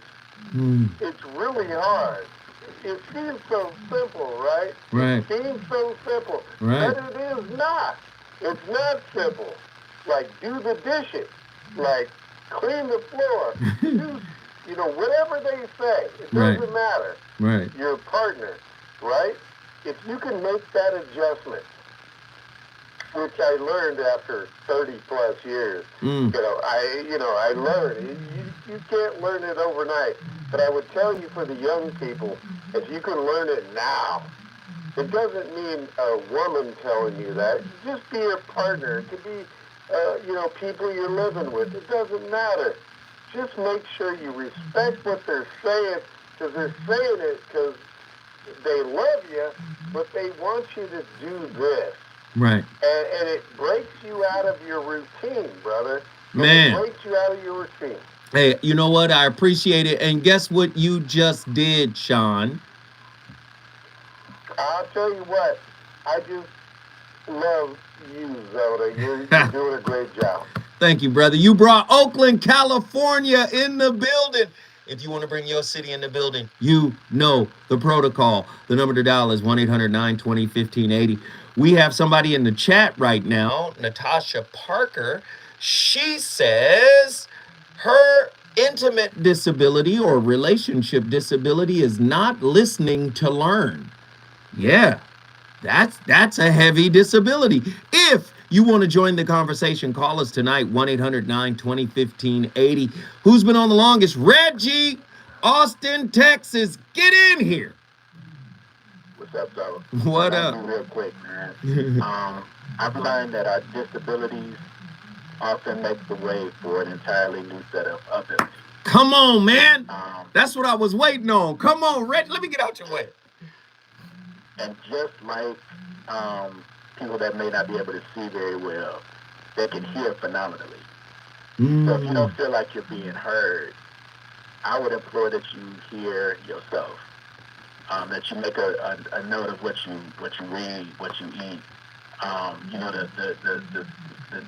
It's really hard It seems so simple, right? Right. It seems so simple. Right. But it is not. It's not simple. Like, do the dishes. Like, clean the floor. Do, whatever they say. It Right. doesn't matter. Right. Your partner, right? If you can make that adjustment, which I learned after 30 plus years. I learned. You can't learn it overnight. But I would tell you, for the young people, if you can learn it now, it doesn't mean a woman telling you that. It could just be your partner. It could be, people you're living with. It doesn't matter. Just make sure you respect what they're saying, because they're saying it because they love you, but they want you to do this. Right. And it breaks you out of your routine, brother. Man. It breaks you out of your routine. Hey, you know what? I appreciate it. And guess what you just did, Sean? I'll tell you what. I just love you, Zelda. You're doing a great job. Thank you, brother. You brought Oakland, California in the building. If you want to bring your city in the building, you know the protocol. The number to dial is 1-800-920-1580. We have somebody in the chat right now, Natasha Parker. She says her intimate disability or relationship disability is not listening to learn. Yeah, that's a heavy disability. If you want to join the conversation, call us tonight, 1-800-920-1580. Who's been on the longest? Reggie, Austin, Texas. Get in here. What's up, Zelda? What I'll up? be real quick, man. I've learned that our disabilities often make the way for an entirely new set of abilities. Come on, man. That's what I was waiting on. Come on, Reggie. Let me get out your way. And just like people that may not be able to see very well, they can hear phenomenally. So if you don't feel like you're being heard, I would implore that you hear yourself. That you make a note of what you read, what you eat. The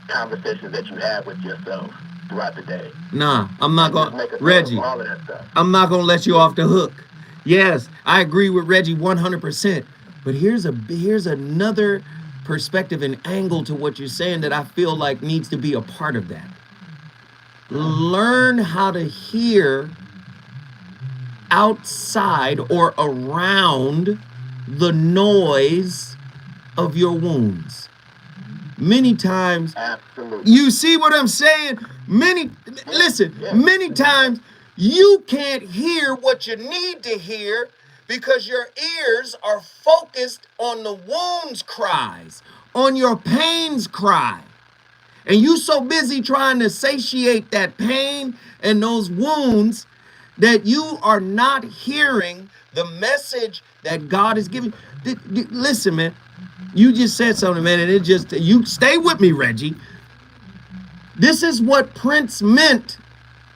conversations that you have with yourself throughout the day. Nah, I'm not Just going make a note of Reggie. all of that stuff. I'm not going to let you off the hook. Yes, I agree with Reggie 100%. But here's another perspective and angle to what you're saying that I feel like needs to be a part of that. Learn how to hear outside or around the noise of your wounds. Many times, Absolutely. you see what I'm saying? Many times you can't hear what you need to hear because your ears are focused on the wounds cries, on your pains cry. And you so busy trying to satiate that pain and those wounds that you are not hearing the message that God is giving. Listen, man, you just said something, man, and you stay with me, Reggie. This is what Prince meant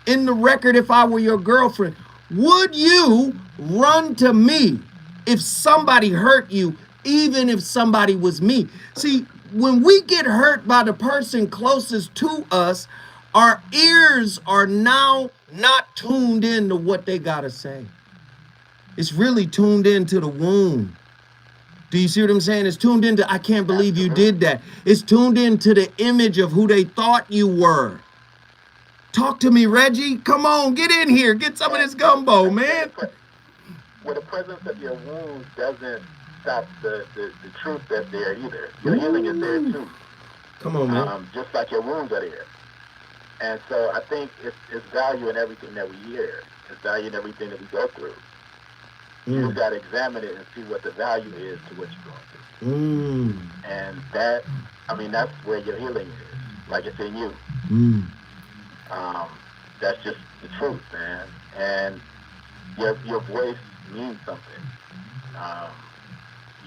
in the record, If I Were Your Girlfriend. Would you run to me if somebody hurt you, even if somebody was me? See, when we get hurt by the person closest to us, our ears are now not tuned in to what they gotta say. It's really tuned into the wound. Do you see what I'm saying? It's tuned into, I can't believe you did that. It's tuned into the image of who they thought you were. Talk to me, Reggie. Come on, get in here. Get some of this gumbo, man. Well, the presence of your wounds doesn't stop the truth that's there either. Your healing is there too. Come on, man. Just like your wounds are there. And so I think it's value in everything that we hear. It's value in everything that we go through. You just got to examine it and see what the value is to what you're going through. And that's where your healing is. Like it's in you. That's just the truth, man. And your voice means something.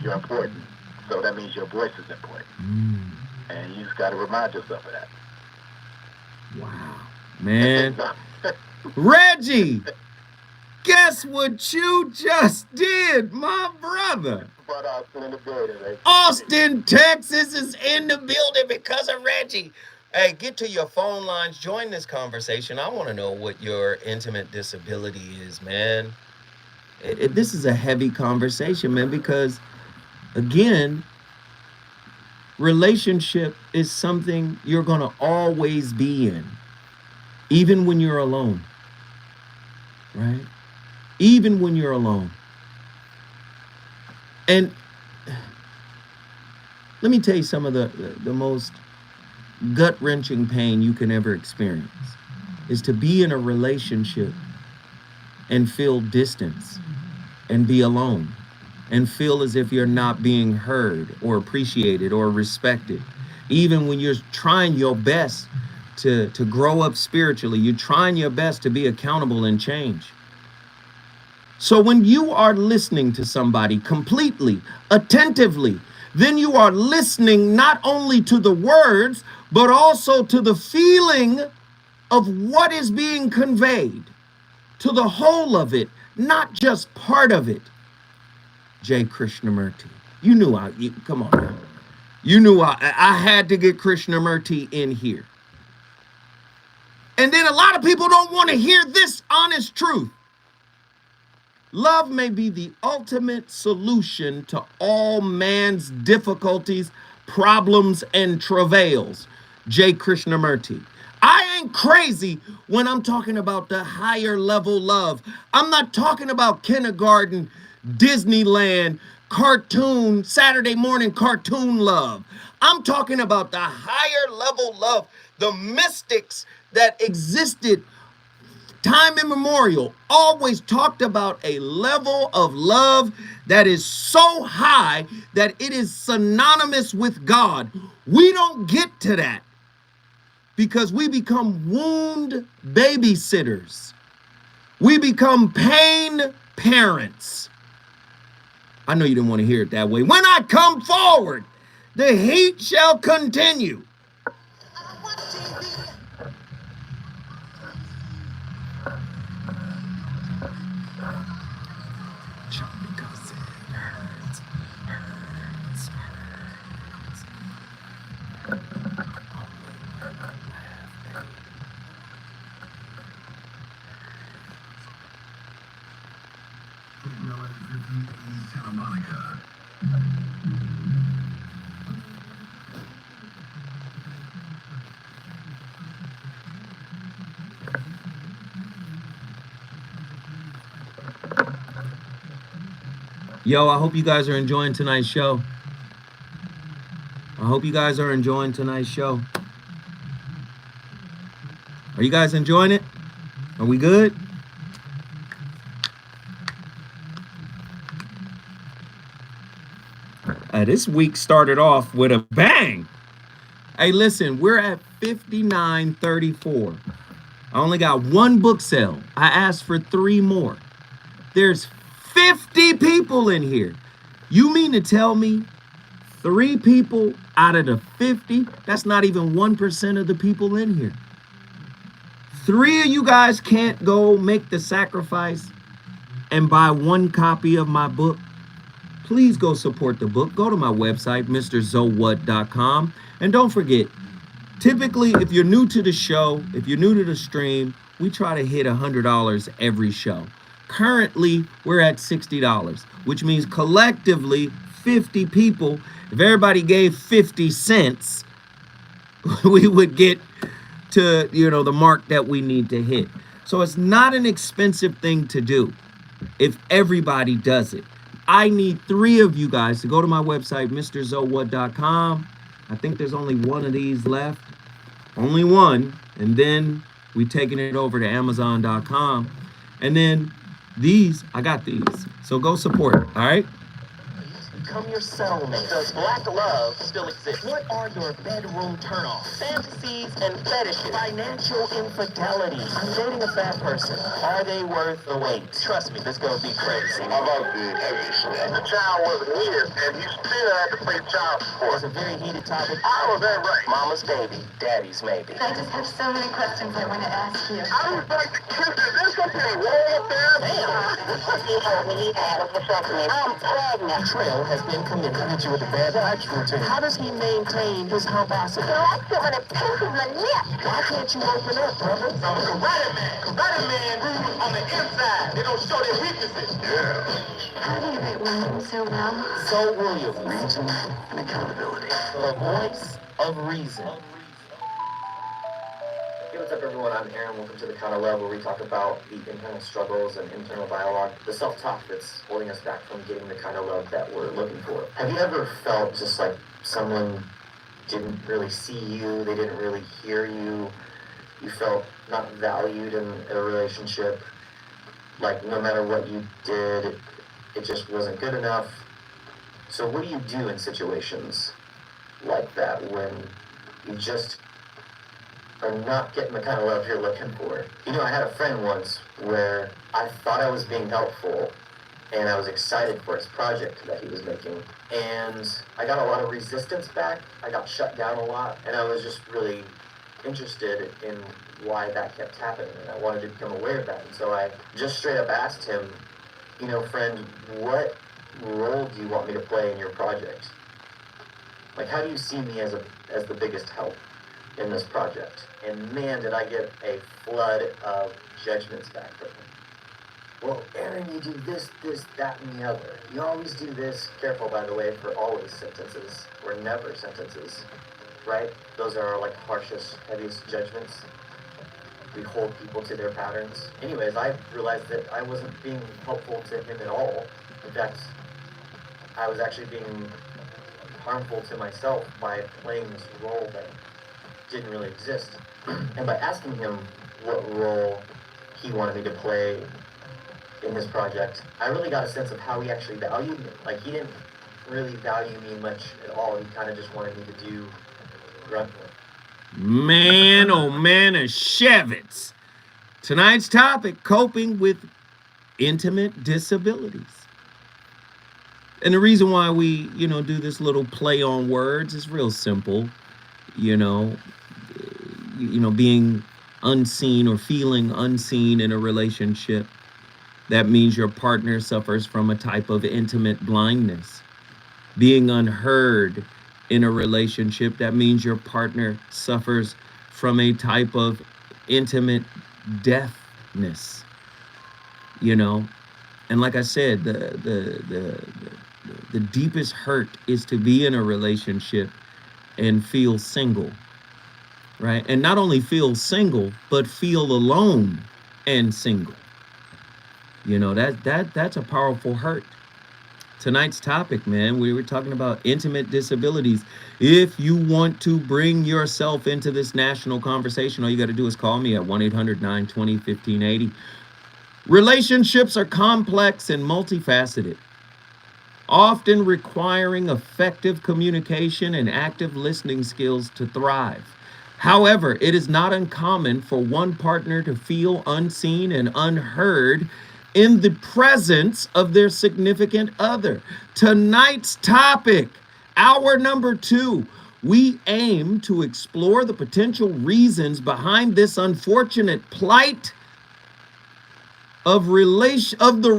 You're important. So that means your voice is important. And you just got to remind yourself of that. Wow. Man. Reggie, guess what you just did, my brother? But Austin in the building, right? Austin, Texas is in the building because of Reggie. Hey, get to your phone lines. Join this conversation. I want to know what your intimate disability is, man. this is a heavy conversation, man, because again, relationship is something you're going to always be in, even when you're alone, right? Even when you're alone. And let me tell you some of the most gut-wrenching pain you can ever experience is to be in a relationship and feel distance and be alone and feel as if you're not being heard or appreciated or respected. Even when you're trying your best to grow up spiritually, you're trying your best to be accountable and change. So when you are listening to somebody completely, attentively, then you are listening not only to the words, but also to the feeling of what is being conveyed, to the whole of it, not just part of it. J. Krishnamurti. You knew come on now. You knew I had to get Krishnamurti in here. And then a lot of people don't want to hear this honest truth. Love may be the ultimate solution to all man's difficulties, problems, and travails. J. Krishnamurti. I ain't crazy when I'm talking about the higher level love. I'm not talking about kindergarten, Disneyland, cartoon, Saturday morning cartoon love. I'm talking about the higher level love, the mystics that existed time immemorial, always talked about a level of love that is so high that it is synonymous with God. We don't get to that because we become wound babysitters. We become pain parents. I know you didn't want to hear it that way. When I come forward, the heat shall continue. Yo, I hope you guys are enjoying tonight's show. I hope you guys are enjoying tonight's show. Are you guys enjoying it? Are we good? This week started off with a bang. Hey, listen, we're at 5934. I only got one book sale. I asked for 3 more. There's 50 people in here. You mean to tell me 3 people out of the 50? That's not even 1% of the people in here. 3 of you guys can't go make the sacrifice and buy 1 copy of my book. Please go support the book. Go to my website, mrzowhat.com. And don't forget, typically, if you're new to the show, if you're new to the stream, we try to hit $100 every show. Currently, we're at $60, which means collectively 50 people. If everybody gave 50 cents, we would get to, the mark that we need to hit. So it's not an expensive thing to do if everybody does it. I need 3 of you guys to go to my website, mrzowhat.com. I think there's only 1 of these left. Only 1. And then we're taking it over to Amazon.com. And then I got these. So go support it, all right? Become your cellmate. Does black love still exist? What are your bedroom turnoffs? Fantasies and fetishes. Financial infidelity. I'm dating a bad person. Are they worth the wait? Trust me, this gonna be crazy. How about the heavy stuff? The child wasn't his, and he still had to pay child support. It's a very heated topic. Oh, that right. Mama's baby, daddy's maybe. I just have so many questions I want to ask you. I was like, there's something wrong up there. We need help with vasectomy. I'm pregnant. Trail has ESPN come in and hit you with the bad touch routine. How does he maintain his composite? He likes it when it's pink in the lip. Why can't you open up, brother? I'm a karate man moves on the inside. They don't show their weaknesses. Yeah. How do you write William so well? So Williams, Reason and accountability. the voice of reason. Hey, what's up everyone? I'm Aaron. Welcome to The Counter Love, where we talk about the internal struggles and internal dialogue, the self-talk that's holding us back from getting the kind of love that we're looking for. Have you ever felt just like someone didn't really see you, they didn't really hear you, you felt not valued in a relationship, like no matter what you did, it just wasn't good enough? So what do you do in situations like that when you just are not getting the kind of love you're looking for? You know, I had a friend once where I thought I was being helpful and I was excited for his project that he was making, and I got a lot of resistance back. I got shut down a lot, and I was just really interested in why that kept happening, and I wanted to become aware of that. And so I just straight up asked him, you know, friend, what role do you want me to play in your project? Like, how do you see me as the biggest help in this project? And man, did I get a flood of judgments back from him. Well, Aaron, you do this, that, and the other. You always do this. Careful, by the way, for always sentences, or never sentences, right? Those are our, like, harshest, heaviest judgments. We hold people to their patterns. Anyways, I realized that I wasn't being helpful to him at all. In fact, I was actually being harmful to myself by playing this role that didn't really exist. And by asking him what role he wanted me to play in his project, I really got a sense of how he actually valued me. Like, he didn't really value me much at all. He kind of just wanted me to do grunt work. Man, oh man, a Shevitz. Tonight's topic, coping with intimate disabilities. And the reason why we, do this little play on words is real simple. Being unseen or feeling unseen in a relationship, that means your partner suffers from a type of intimate blindness. Being unheard in a relationship, that means your partner suffers from a type of intimate deafness. And like I said, the deepest hurt is to be in a relationship and feel single, right? And not only feel single, but feel alone and single. That's a powerful hurt. Tonight's topic, man, we were talking about intimate disabilities. If you want to bring yourself into this national conversation, all you got to do is call me at 1-800-920-1580. Relationships are complex and multifaceted, often requiring effective communication and active listening skills to thrive. However, it is not uncommon for one partner to feel unseen and unheard in the presence of their significant other. Tonight's topic, hour number 2, we aim to explore the potential reasons behind this unfortunate plight of the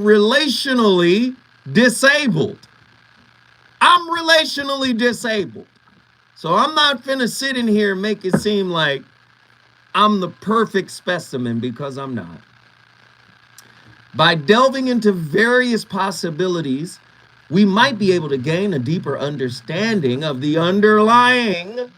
relationally disabled. I'm relationally disabled. So I'm not finna sit in here and make it seem like I'm the perfect specimen, because I'm not. By delving into various possibilities, we might be able to gain a deeper understanding of the underlying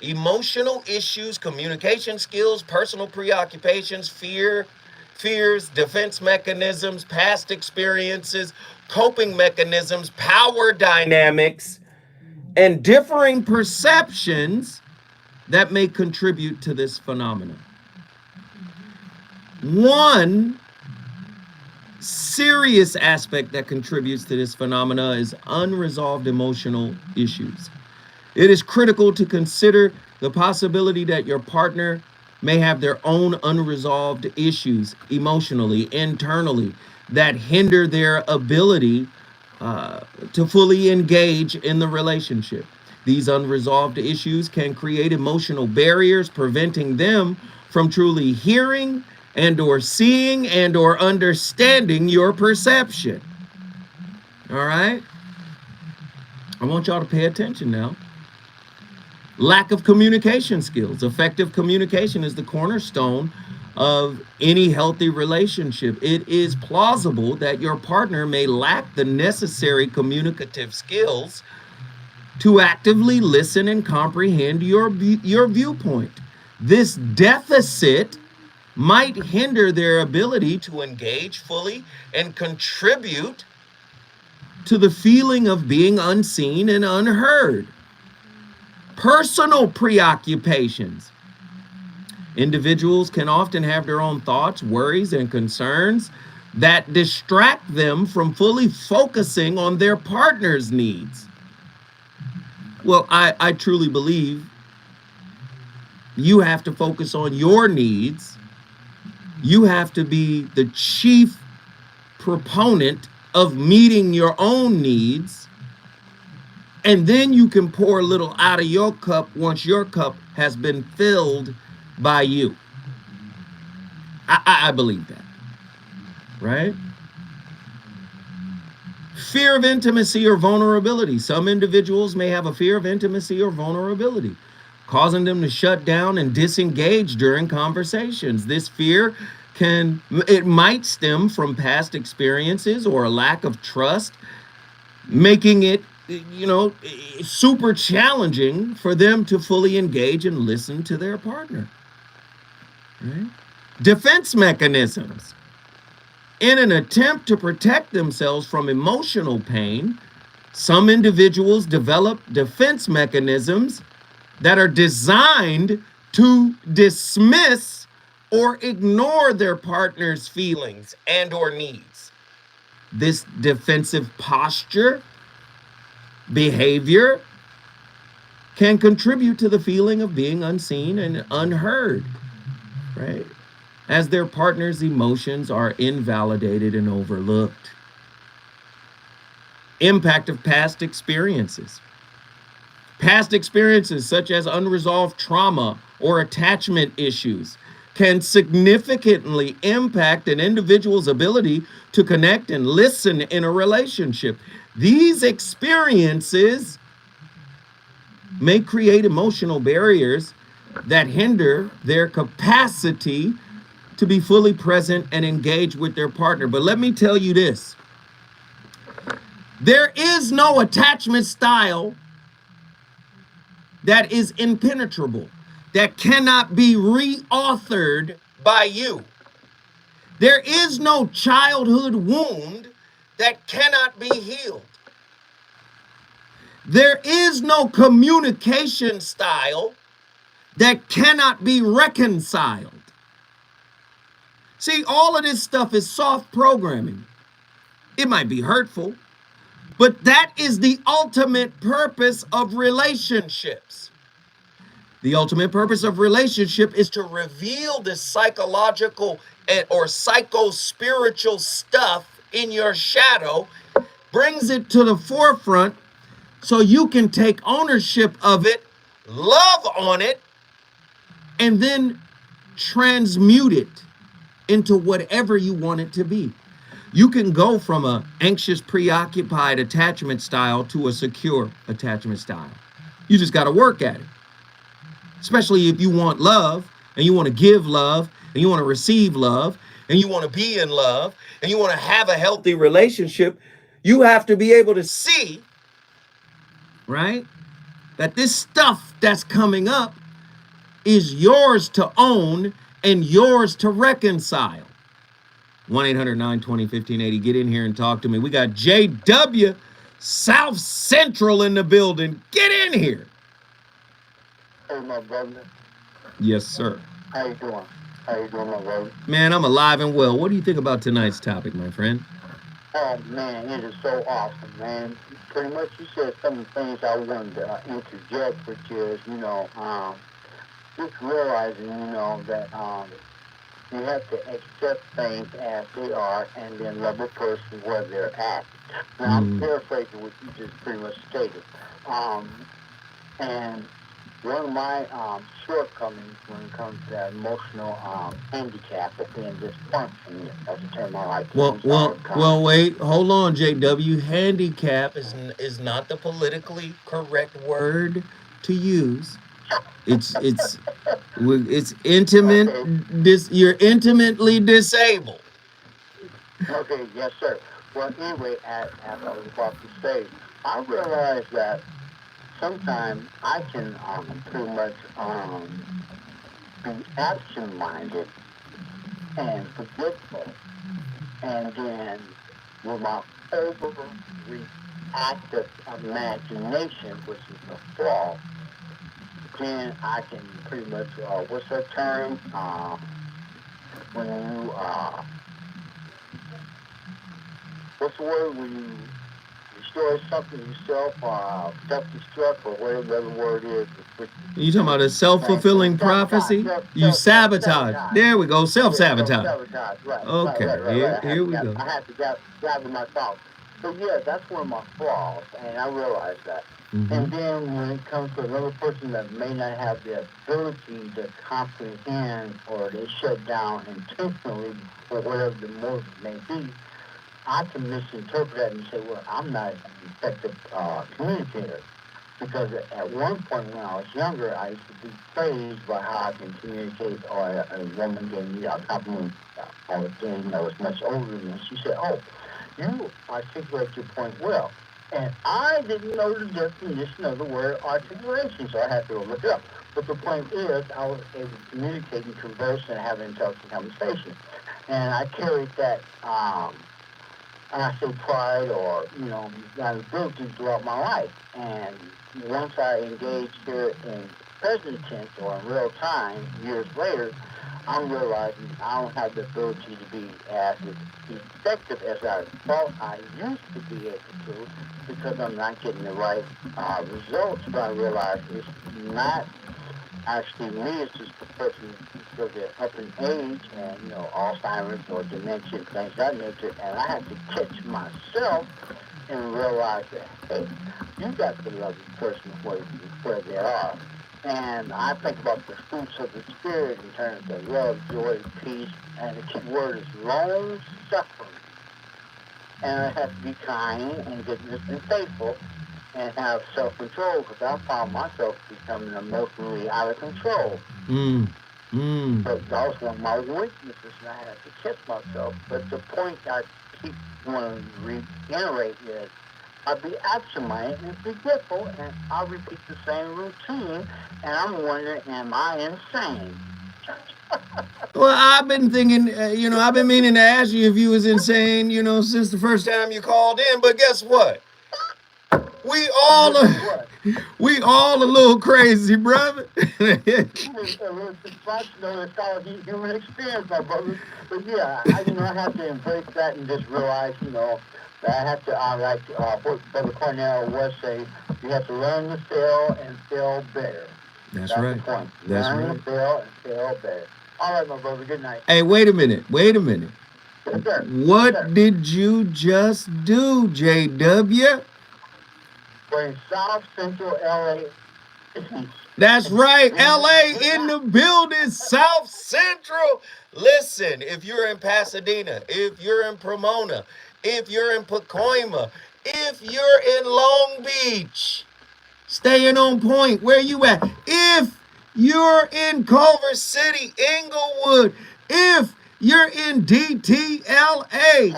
emotional issues, communication skills, personal preoccupations, fears, defense mechanisms, past experiences, coping mechanisms, power dynamics, and differing perceptions that may contribute to this phenomenon. One serious aspect that contributes to this phenomena is unresolved emotional issues. It is critical to consider the possibility that your partner may have their own unresolved issues emotionally, internally, that hinder their ability to fully engage in the relationship. These unresolved issues can create emotional barriers, preventing them from truly hearing and or seeing and or understanding your perception. All right? I want y'all to pay attention now. Lack of communication skills. Effective communication is the cornerstone of any healthy relationship. It is plausible that your partner may lack the necessary communicative skills to actively listen and comprehend your viewpoint. This deficit might hinder their ability to engage fully and contribute to the feeling of being unseen and unheard. Personal preoccupations. Individuals can often have their own thoughts, worries, and concerns that distract them from fully focusing on their partner's needs. Well, I truly believe you have to focus on your needs. You have to be the chief proponent of meeting your own needs. And then you can pour a little out of your cup once your cup has been filled by you. I believe that, right? Fear of intimacy or vulnerability. Some individuals may have a fear of intimacy or vulnerability, causing them to shut down and disengage during conversations. This fear it might stem from past experiences or a lack of trust, making it, super challenging for them to fully engage and listen to their partner. Right? Defense mechanisms. In an attempt to protect themselves from emotional pain, some individuals develop defense mechanisms that are designed to dismiss or ignore their partner's feelings and or needs. This defensive posture, behavior, can contribute to the feeling of being unseen and unheard, right? As their partner's emotions are invalidated and overlooked. Impact of past experiences. Past experiences such as unresolved trauma or attachment issues can significantly impact an individual's ability to connect and listen in a relationship. These experiences may create emotional barriers that hinder their capacity to be fully present and engage with their partner. But let me tell you this. There is no attachment style that is impenetrable, that cannot be reauthored by you. There is no childhood wound that cannot be healed. There is no communication style that cannot be reconciled. See, all of this stuff is soft programming. It might be hurtful, but that is the ultimate purpose of relationships. The ultimate purpose of relationship is to reveal the psychological or psycho-spiritual stuff in your shadow, brings it to the forefront so you can take ownership of it, love on it, and then transmute it into whatever you want it to be. You can go from an anxious, preoccupied attachment style to a secure attachment style. You just got to work at it. Especially if you want love, and you want to give love, and you want to receive love, and you want to be in love, and you want to have a healthy relationship, you have to be able to see, right, that this stuff that's coming up is yours to own and yours to reconcile. 1-800-920-1580. Get in here and talk to me. We got JW South Central in the building. Get in here. Hey, my brother. Yes, sir. How you doing? How you doing, my brother? Man, I'm alive and well. What do you think about tonight's topic, my friend? Oh, man, it is so awesome, man. Pretty much you said some of the things I wanted to interject, which is, just realizing, that you have to accept things as they are and then love the person where they're at. Now, I'm paraphrasing what you just pretty much stated. And one of my shortcomings when it comes to that emotional handicap of being dysfunctional, that's a term I like to use all the time. Well, wait, hold on, JW. Handicap is not the politically correct word to use. It's intimate. Okay. You're intimately disabled. Okay, yes, sir. Well, anyway, as I was about to say, I realized that sometimes I can pretty much be absent-minded and forgetful, and then with my overreactive imagination, which is a flaw, then I can pretty much, what's that term? When you, what's the word when you destroy something yourself, self-destruct, or whatever the word is. You talking about a self-fulfilling prophecy? You sabotage. There we go, self-sabotage. Self-sabotage, right. Okay, here we go. I had to gather my thoughts. So yeah, that's one of my flaws, and I realize that. Mm-hmm. And then when it comes to another person that may not have the ability to comprehend, or they shut down intentionally for whatever the motive may be, I can misinterpret that and say, well, I'm not an effective communicator. Because at one point when I was younger, I used to be praised by how I can communicate, or a woman gave me a compliment on a thing that was much older than me. She said, oh, you articulate your point well. And I didn't know the definition of the word articulation, so I had to go look it up. But the point is, I was able to communicate and converse and have an intelligent conversation. And I carried that, and I say pride, or, that ability throughout my life. And once I engaged here in present tense, or in real time, years later, I'm realizing I don't have the ability to be as effective as I thought I used to be able to, because I'm not getting the right results. But I realize it's not actually me, it's just the person, because they're up in age, and Alzheimer's or dementia, things of that nature, and I have to catch myself and realize that, hey, you got to love the person where they are. And I think about the fruits of the Spirit in terms of love, joy, peace, and the key word is long suffering. And I have to be kind and goodness and faithful, and have self-control, because I found myself becoming emotionally out of control. But that was one of my weaknesses, and I had to catch myself. But the point I keep wanting to reiterate is, I'll be absent-minded and forgetful, and I'll repeat the same routine, and I'm wondering, am I insane? Well, I've been thinking, I've been meaning to ask you if you was insane, since the first time you called in. But guess what? We all a little crazy, brother. It's called human experience, my brother. But yeah, I have to embrace that and just realize, that I have to, like what Brother Cornell was saying, you have to learn to fail and fail better. That's right. The point. That's learn right. to fail and fail better. All right, my brother. Good night. Hey, wait a minute. Yes, sir. What Yes, sir. did you just do, JW? We're in South Central LA. That's right, LA in the building, South Central. Listen, if you're in Pasadena, if you're in Pomona, if you're in Pacoima, if you're in Long Beach, staying on point, where you at? If you're in Culver City, Inglewood, if you're in DTLA,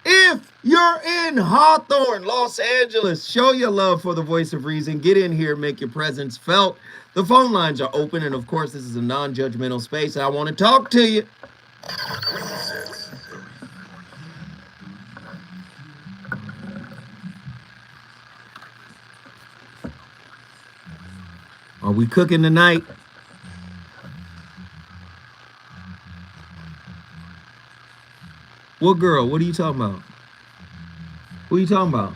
if you're in Hawthorne, Los Angeles, show your love for the voice of reason. Get in here, make your presence felt. The phone lines are open, and of course, this is a non-judgmental space. I want to talk to you. Are we cooking tonight? What girl? What are you talking about? Who are you talking about?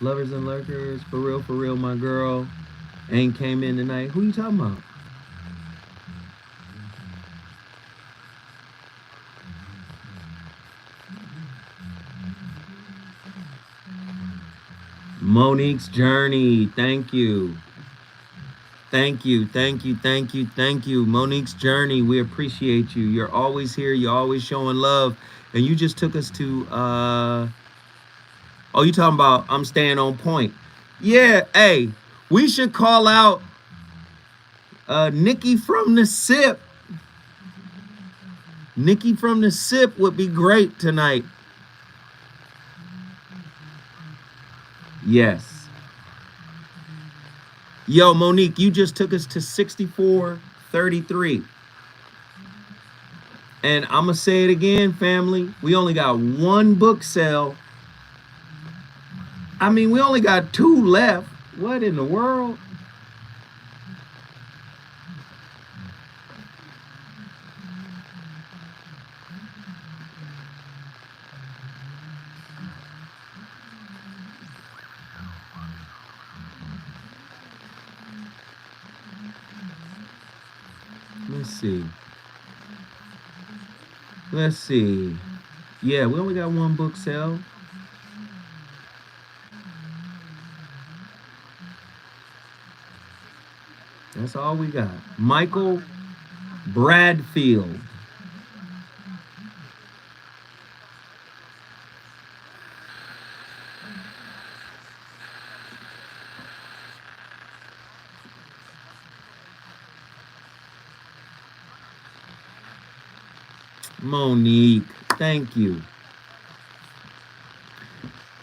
Lovers and lurkers, for real, my girl ain't came in tonight. Who you talking about? Monique's journey. Thank you. Thank you. Thank you. Thank you. Thank you. Monique's journey. We appreciate you. You're always here. You're always showing love. And you just took us to oh, you talking about I'm staying on point. Yeah, hey, we should call out Nikki from the SIP. Nikki from the SIP would be great tonight. Yes. Yo, Monique, you just took us to 6433. And I'm going to say it again, family. We only got one book sale. I mean, we only got 2 left. What in the world? Let's see. Let's see. Yeah, we only got 1 book sale. That's all we got. Michael Bradfield. Monique, thank you.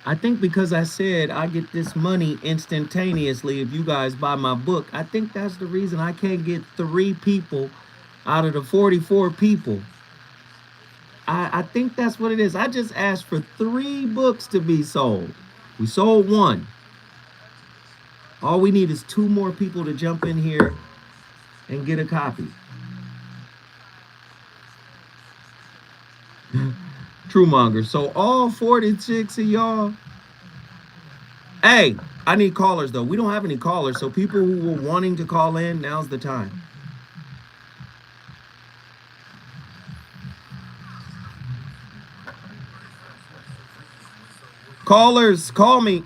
I think because I said I get this money instantaneously if you guys buy my book, I think that's the reason I can't get 3 people out of the 44 people. I think that's what it is. I just asked for 3 books to be sold. We sold 1. All we need is 2 more people to jump in here and get a copy. Truemonger. So all 46 of y'all. Hey, I need callers though. We don't have any callers. So people who were wanting to call in, now's the time. Callers, call me.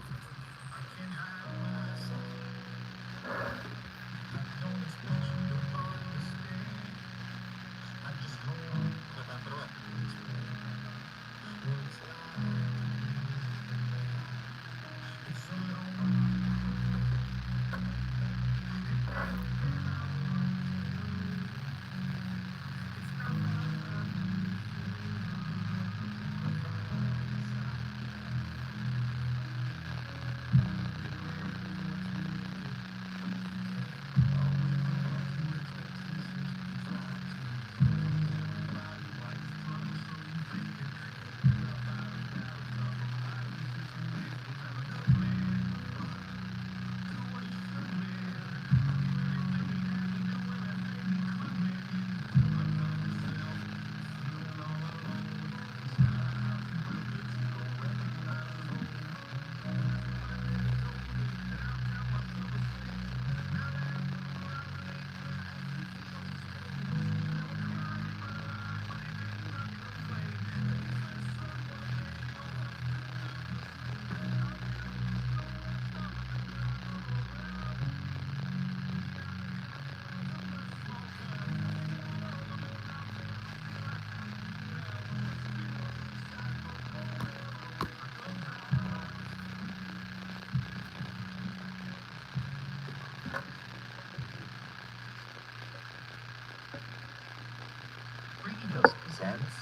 Presents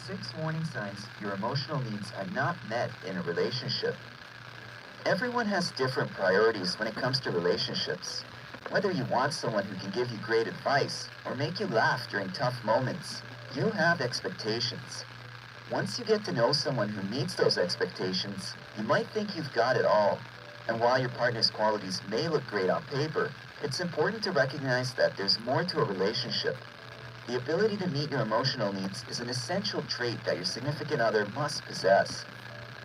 6 warning signs your emotional needs are not met in a relationship. Everyone has different priorities when it comes to relationships. Whether you want someone who can give you great advice or make you laugh during tough moments, you have expectations. Once you get to know someone who meets those expectations, you might think you've got it all. And while your partner's qualities may look great on paper, it's important to recognize that there's more to a relationship. The ability to meet your emotional needs is an essential trait that your significant other must possess.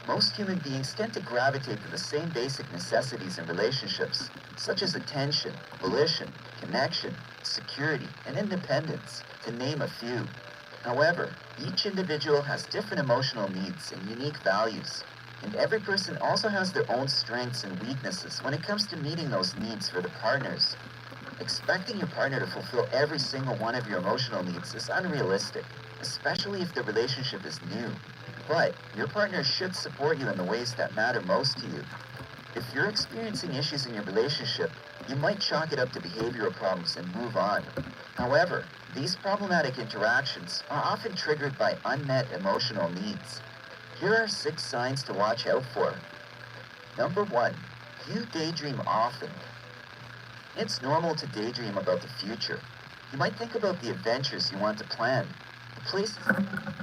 Most human beings tend to gravitate to the same basic necessities in relationships, such as attention, volition, connection, security, and independence, to name a few. However, each individual has different emotional needs and unique values. And every person also has their own strengths and weaknesses when it comes to meeting those needs for the partners. Expecting your partner to fulfill every single one of your emotional needs is unrealistic, especially if the relationship is new. But your partner should support you in the ways that matter most to you. If you're experiencing issues in your relationship, you might chalk it up to behavioral problems and move on. However, these problematic interactions are often triggered by unmet emotional needs. Here are 6 signs to watch out for. Number 1, you daydream often. It's normal to daydream about the future. You might think about the adventures you want to plan, the places...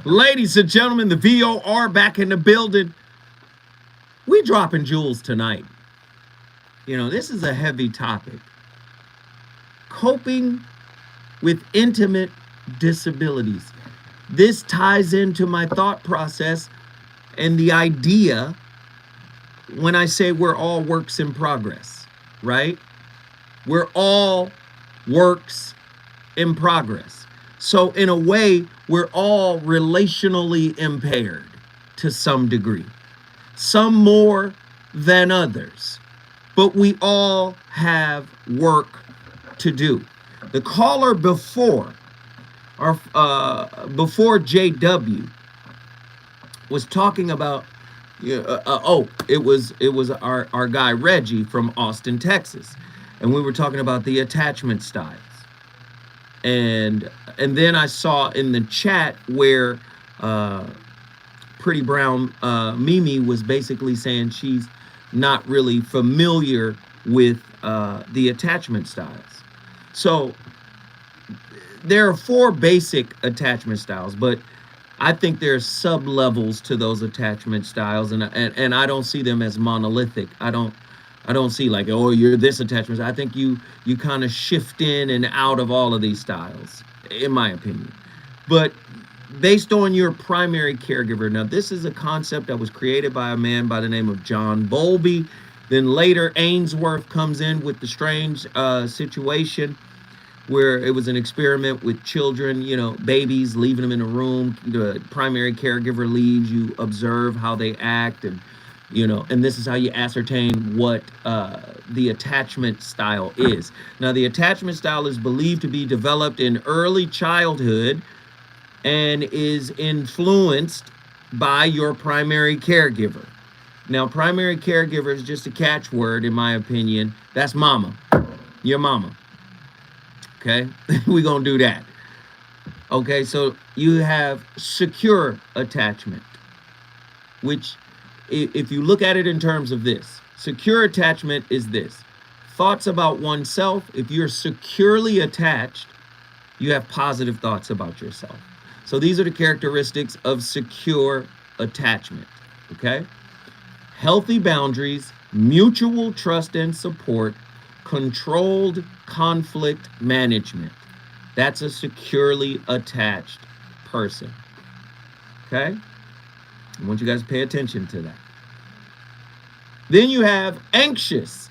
Ladies and gentlemen, the VOR back in the building. We dropping jewels tonight. You know, this is a heavy topic. Coping with intimate disabilities. This ties into my thought process and the idea when I say we're all works in progress, right? We're all works in progress. So in a way, we're all relationally impaired to some degree. Some more than others. But we all have work to do. The caller before JW was talking about it was our guy Reggie from Austin, Texas, and we were talking about the attachment styles. And then I saw in the chat where Pretty Brown Mimi was basically saying she's not really familiar with the attachment styles. So there are 4 basic attachment styles, but I think there's sub-levels to those attachment styles, and I don't see them as monolithic. I don't see like, oh, you're this attachment. I think you kind of shift in and out of all of these styles, in my opinion. But based on your primary caregiver, now this is a concept that was created by a man by the name of John Bowlby. Then later Ainsworth comes in with the strange situation where it was an experiment with children, you know, babies, leaving them in a room. The primary caregiver leaves, you observe how they act, and you know, and this is how you ascertain what the attachment style is. Now, the attachment style is believed to be developed in early childhood and is influenced by your primary caregiver. Now, primary caregiver is just a catchword, in my opinion. That's mama, your mama. Okay, we're gonna do that. Okay, so you have secure attachment, which, if you look at it in terms of this, secure attachment is this: thoughts about oneself. If you're securely attached, you have positive thoughts about yourself. So these are the characteristics of secure attachment, okay? Healthy boundaries, mutual trust and support, controlled conflict management. That's a securely attached person, okay? I want you guys to pay attention to that. Then you have anxious,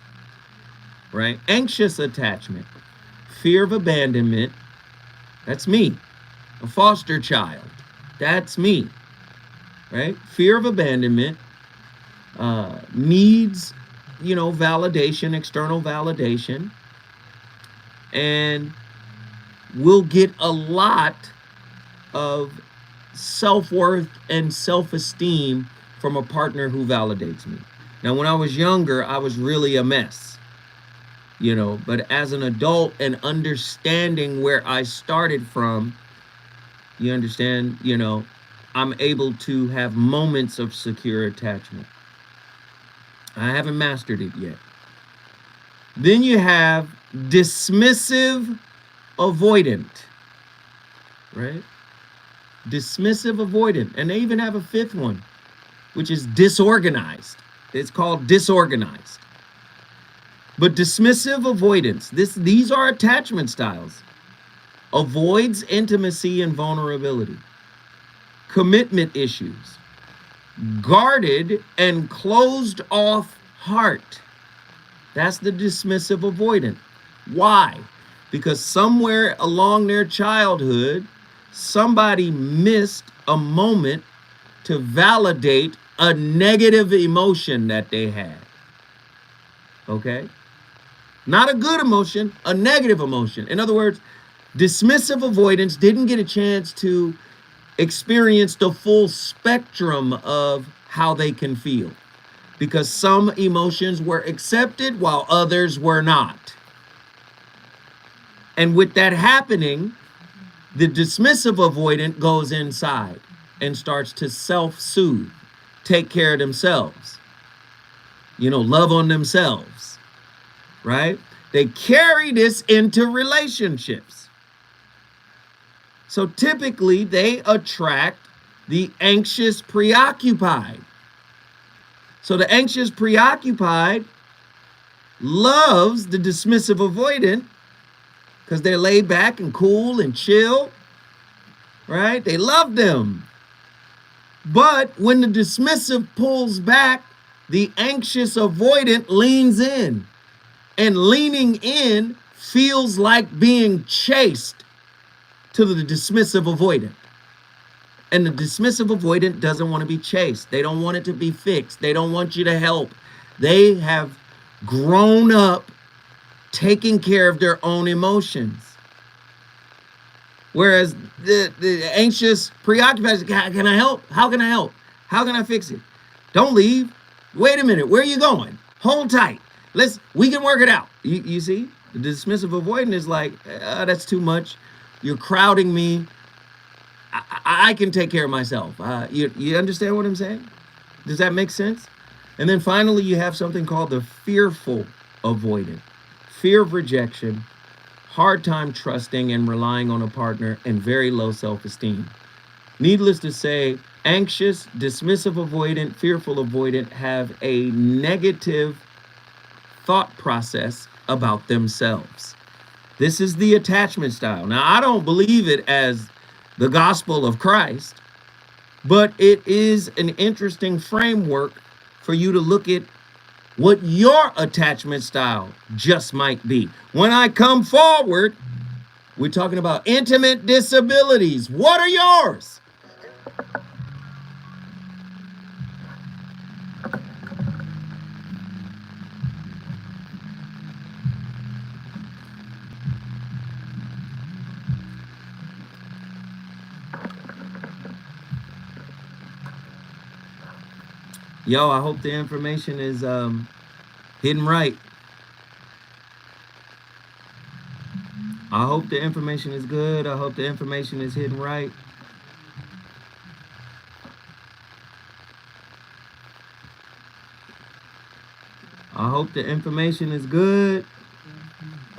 right? Anxious attachment, fear of abandonment. That's me. A foster child. That's me, right? Fear of abandonment, needs, you know, validation, external validation, and will get a lot of self-worth and self-esteem from a partner who validates me. Now, when I was younger, I was really a mess, you know, but as an adult and understanding where I started from, you understand, you know, I'm able to have moments of secure attachment. I haven't mastered it yet. Then you have dismissive avoidant, right? Dismissive avoidant. And they even have a 5th one, which is disorganized. It's called disorganized. But dismissive avoidance, these are attachment styles. Avoids intimacy and vulnerability. Commitment issues. Guarded and closed off heart. That's the dismissive avoidant. Why? Because somewhere along their childhood, somebody missed a moment to validate a negative emotion that they had. Okay? Not a good emotion, a negative emotion. In other words, dismissive avoidance didn't get a chance to experience the full spectrum of how they can feel, because some emotions were accepted while others were not. And with that happening, the dismissive avoidant goes inside and starts to self-soothe, take care of themselves, love on themselves, right? They carry this into relationships. So typically they attract the anxious preoccupied. So the anxious preoccupied loves the dismissive avoidant because they're laid back and cool and chill, right? They love them. But when the dismissive pulls back, the anxious avoidant leans in. And leaning in feels like being chased to the dismissive avoidant. And the dismissive avoidant doesn't want to be chased. They don't want it to be fixed. They don't want you to help. They have grown up taking care of their own emotions. Whereas the anxious, preoccupied, can I help? How can I help? How can I fix it? Don't leave. Wait a minute. Where are you going? Hold tight. We can work it out. You see? The dismissive avoidant is like, that's too much. You're crowding me. I can take care of myself. You understand what I'm saying? Does that make sense? And then finally, you have something called the fearful avoidant. Fear of rejection, hard time trusting and relying on a partner, and very low self-esteem. Needless to say, anxious, dismissive avoidant, fearful avoidant have a negative thought process about themselves. This is the attachment style. Now, I don't believe it as the gospel of Christ, but it is an interesting framework for you to look at what your attachment style just might be. When I come forward, we're talking about intimate disabilities. What are yours? Yo, I hope the information is hidden right. I hope the information is good. I hope the information is hidden right. I hope the information is good.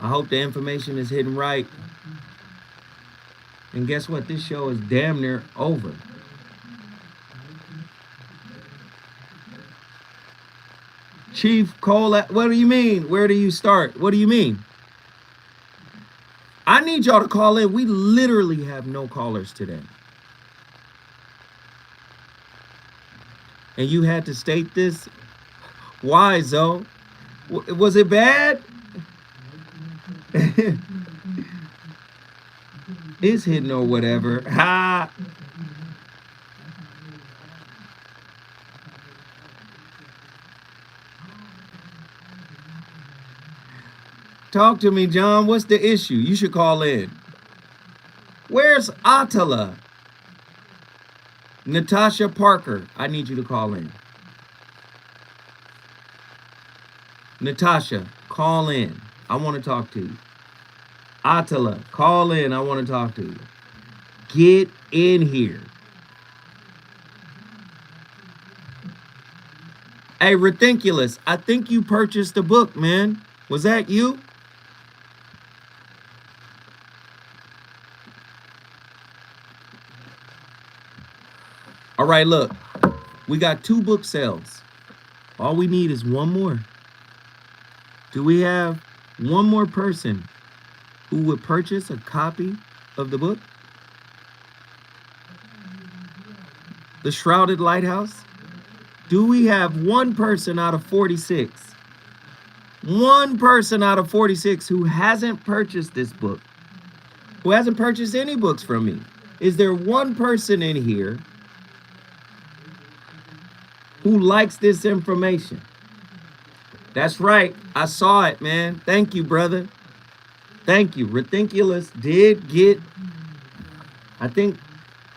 I hope the information is hidden right. And guess what? This show is damn near over. Chief Cole, what do you mean? Where do you start? What do you mean? I need y'all to call in. We literally have no callers today. And you had to state this? Why, Zoe? Was it bad? It's hidden or whatever. Ha! Talk to me, John. What's the issue? You should call in. Where's Atala? Natasha Parker, I need you to call in. Natasha, call in. I want to talk to you. Atala, call in. I want to talk to you. Get in here. Hey, Ridiculous, I think you purchased a book, man. Was that you? All right, look, we got 2 book sales. All we need is one more. Do we have one more person who would purchase a copy of the book? The Shrouded Lighthouse? Do we have one person out of 46? One person out of 46 who hasn't purchased this book, who hasn't purchased any books from me? Is there one person in here who likes this information. That's right. I saw it, man. Thank you, brother. Thank you. Ridiculous did get, I think,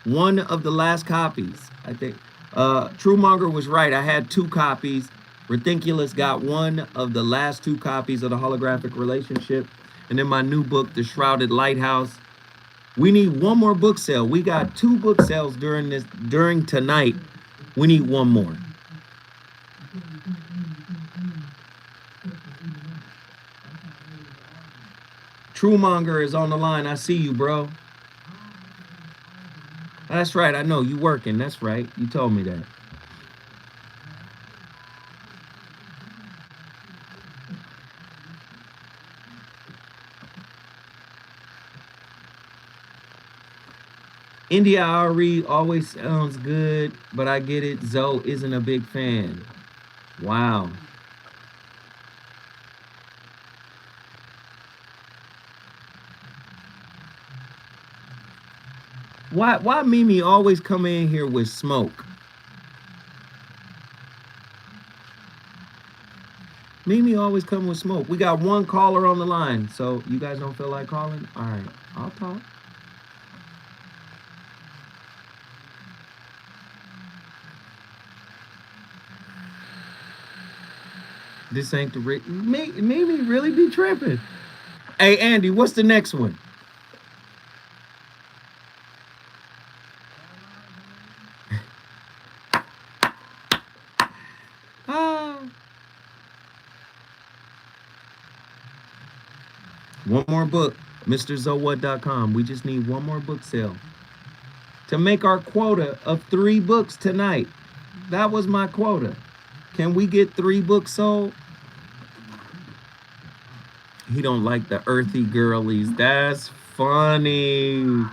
one of the last copies. I think Truemonger was right. I had 2 copies. Ridiculous got one of the last 2 copies of The Holographic Relationship. And then my new book, The Shrouded Lighthouse. We need one more book sale. We got 2 book sales during tonight. We need one more. Truemonger is on the line. I see you, bro. That's right. I know you working. That's right. You told me that. India RE always sounds good, but I get it. Zoe isn't a big fan. Wow. Why Mimi always come in here with smoke? Mimi always come with smoke. We got one caller on the line, so you guys don't feel like calling? All right, I'll talk. This ain't the Mimi really be tripping. Hey, Andy, what's the next one? One more book, MrZoWhat.com. We just need one more book sale to make our quota of 3 books tonight. That was my quota. Can we get 3 books sold? He don't like the earthy girlies. That's funny.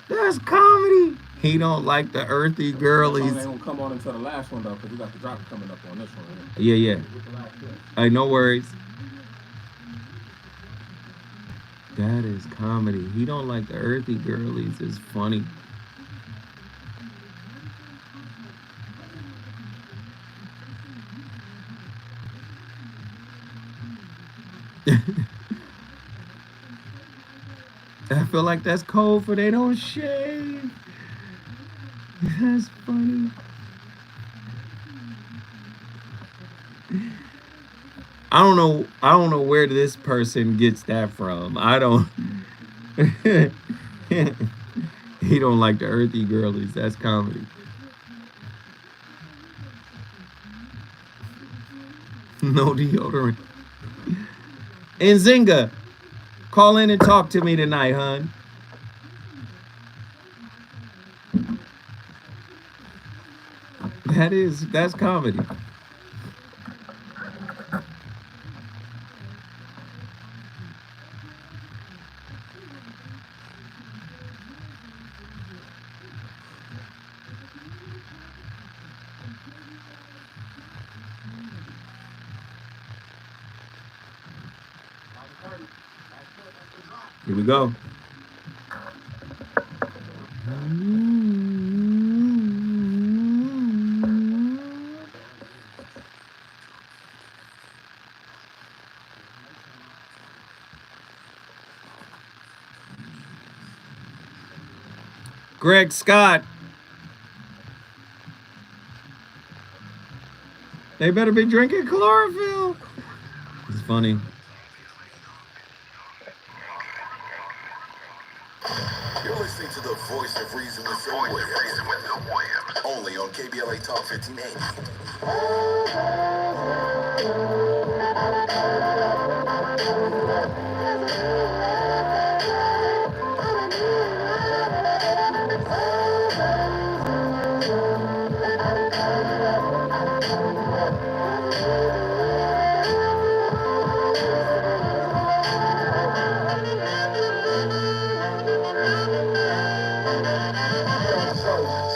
That's comedy. He don't like the earthy girlies. They don't come on until the last one though, because we got the drop coming up on this one. Right? Yeah. Hey, no worries. That is comedy. He don't like the earthy girlies. It's funny. I feel like that's code for they don't shave. That's funny. I don't know where this person gets that from. I don't. He don't like the earthy girlies. That's comedy. No deodorant. And Zinga, call in and talk to me tonight, hon. That's comedy. Here we go. Greg Scott. They better be drinking chlorophyll. It's funny. You're listening to the voice of reason with Phil Williams. Only on KBLA Talk 1580.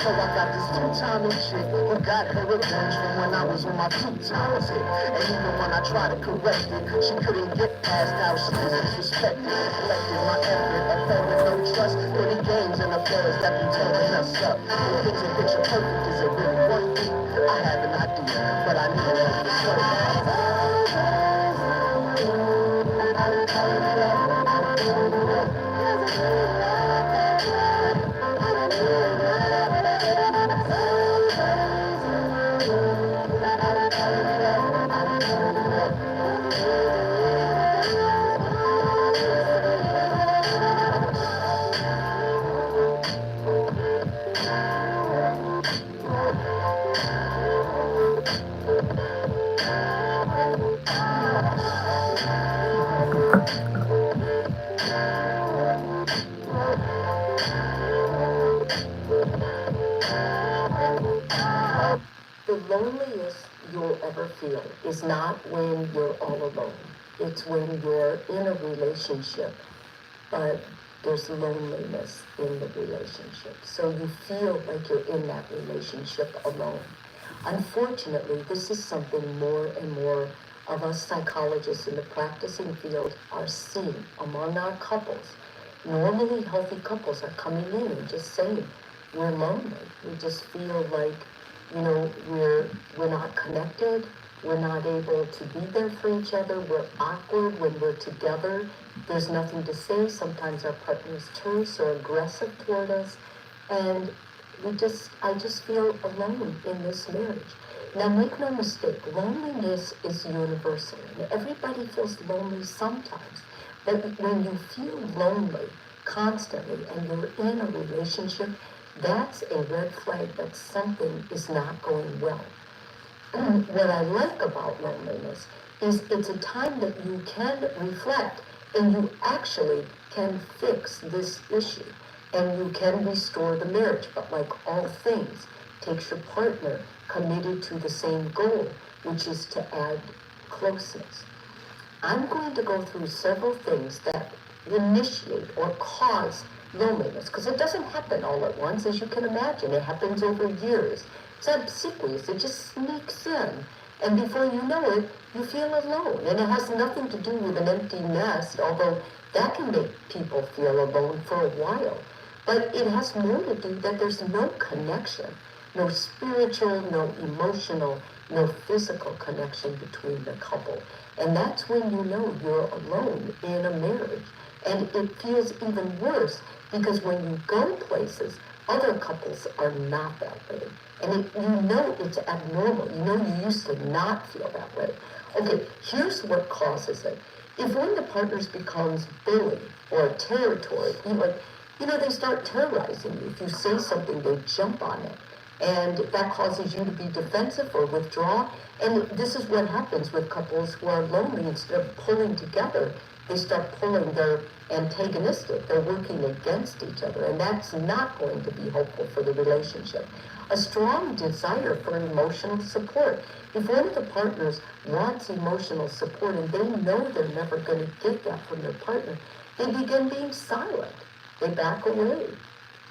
So I got this 2-time shit. Who got her revenge from when I I was on my 2 times hit. And even when I tried to correct it, she couldn't get past how she was disrespected. Neglected my effort, a phone with no trust. Pretty games and affairs that be tearing us up. When things are picture perfect, is it really worth it? I have an idea, but I need help to The loneliest you'll ever feel is not when you're all alone. It's when you're in a relationship, but there's loneliness in the relationship. So you feel like you're in that relationship alone. Unfortunately, this is something more and more of us psychologists in the practicing field are seeing among our couples. Normally healthy couples are coming in and just saying, we're lonely. We just feel like, we're not connected. We're not able to be there for each other. We're awkward when we're together. There's nothing to say. Sometimes our partner is terse or aggressive toward us. And I just feel alone in this marriage. Now make no mistake, loneliness is universal. And everybody feels lonely sometimes. But when you feel lonely constantly and you're in a relationship, that's a red flag that something is not going well. What I like about loneliness is it's a time that you can reflect and you actually can fix this issue and you can restore the marriage. But like all things, it takes your partner committed to the same goal, which is to add closeness. I'm going to go through several things that initiate or cause loneliness, because it doesn't happen all at once, as you can imagine. It happens over years. It's obsequious. It just sneaks in. And before you know it, you feel alone. And it has nothing to do with an empty nest, although that can make people feel alone for a while. But it has more to do that there's no connection, no spiritual, no emotional, no physical connection between the couple. And that's when you know you're alone in a marriage. And it feels even worse because when you go places, other couples are not that way. And it's abnormal. You used to not feel that way. Okay, here's what causes it. If one of the partners becomes bully or territory, they start terrorizing you. If you say something, they jump on it. And that causes you to be defensive or withdraw. And this is what happens with couples who are lonely. Instead of pulling together, they start pulling. They're antagonistic. They're working against each other. And that's not going to be helpful for the relationship. A strong desire for emotional support. If one of the partners wants emotional support and they know they're never going to get that from their partner, they begin being silent. They back away.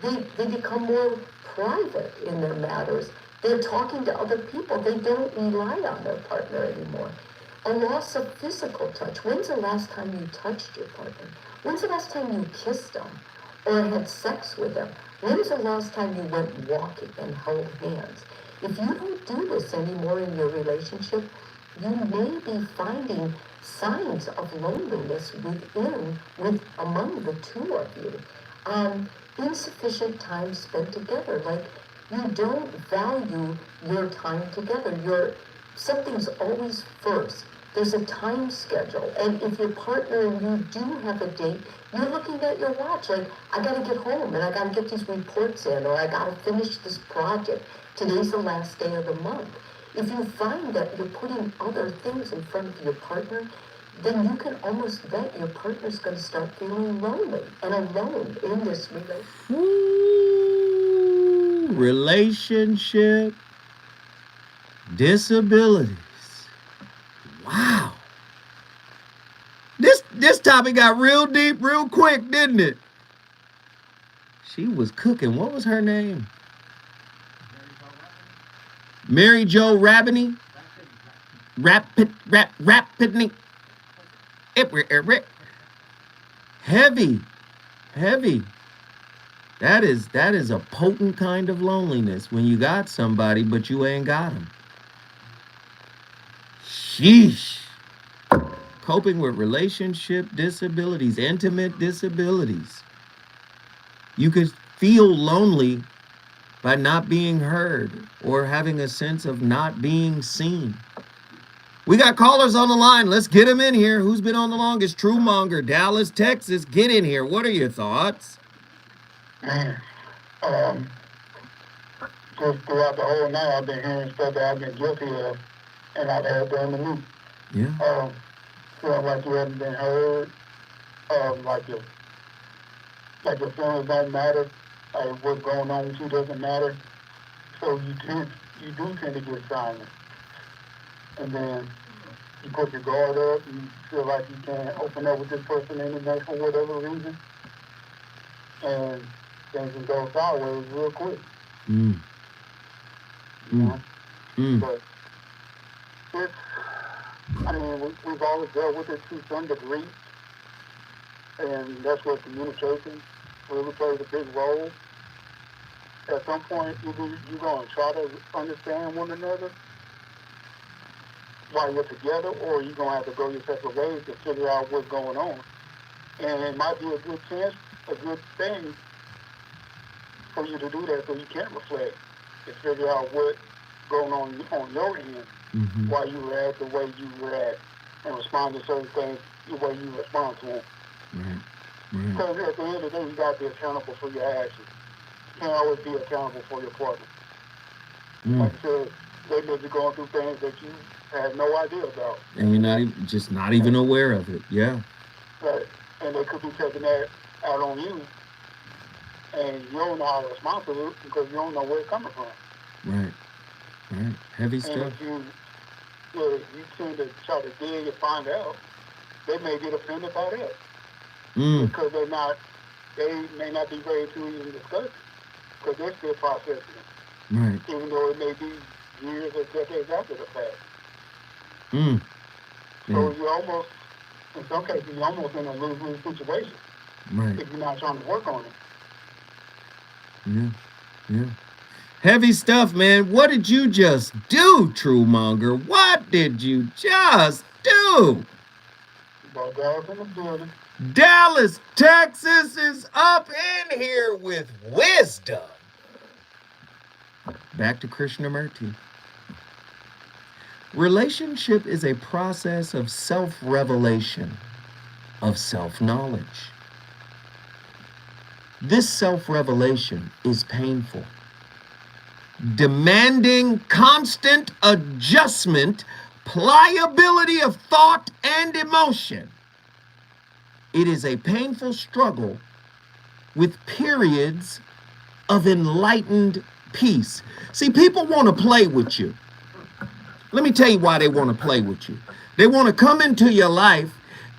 They become more private in their matters. They're talking to other people. They don't rely on their partner anymore. A loss of physical touch. When's the last time you touched your partner? When's the last time you kissed them or had sex with them? When's the last time you went walking and held hands? If you don't do this anymore in your relationship, you may be finding signs of loneliness among the two of you. Insufficient time spent together, like you don't value your time together. Something's always first. There's a time schedule, and if your partner and you do have a date, you're looking at your watch like, I gotta get home and I gotta get these reports in, or I gotta finish this project. Today's the last day of the month. If you find that you're putting other things in front of your partner, then you can almost bet your partner's going to start feeling lonely and alone in this relationship. Ooh, relationship disabilities. Wow. This topic got real deep real quick, didn't it? She was cooking. What was her name? Mary Jo Rapidney. Rapidney. Heavy. Heavy. That is a potent kind of loneliness when you got somebody, but you ain't got them. Sheesh. Coping with relationship disabilities, intimate disabilities. You could feel lonely by not being heard or having a sense of not being seen. We got callers on the line. Let's get them in here. Who's been on the longest? True Monger, Dallas, Texas. Get in here. What are your thoughts? Man, just throughout the whole night, I've been hearing stuff that I've been guilty of, and I've had done to me. Yeah. Feeling like you haven't been heard, like your feelings don't matter, like what's going on with you doesn't matter. So you do tend to get silent, and then you put your guard up. You feel like you can't open up with this person anymore for whatever reason, and things can go sideways real quick. Mm. You know? Mm. But we've always dealt with it to some degree, and that's where communication really plays a big role. At some point, either you're going to try to understand one another while you're together, or you're going to have to go your separate ways to figure out what's going on. And it might be a good chance, a good thing for you to do that so you can reflect and figure out what's going on your end. Mm-hmm. Why you react the way you react and respond to certain things the way you respond to them. Right. Because at the end of the day, you got to be accountable for your actions. You can't always be accountable for your partner. Like I said, they may be going through things that you have no idea about. And you're not even aware of it. Yeah. Right. And they could be taking that out on you, and you don't know how to respond to it because you don't know where it's coming from. Right. Heavy and stuff. If you tend to try to dig and find out, they may get offended by that. Because they may not be ready to even discuss it, because they're still processing it. Right. Even though it may be years or decades after the fact. Yeah. So you're almost, in some cases, you're almost in a lose-lose situation. Right. If you're not trying to work on Yeah. it. Heavy stuff, man. What did you just do, True Monger? What did you just do? Well, Dallas in the building. Dallas, Texas is up in here with wisdom. Back to Krishnamurti. Relationship is a process of self-revelation, of self-knowledge. This self-revelation is painful, demanding constant adjustment, pliability of thought and emotion. It is a painful struggle with periods of enlightened peace. See, people want to play with you. Let me tell you why they want to play with you. They want to come into your life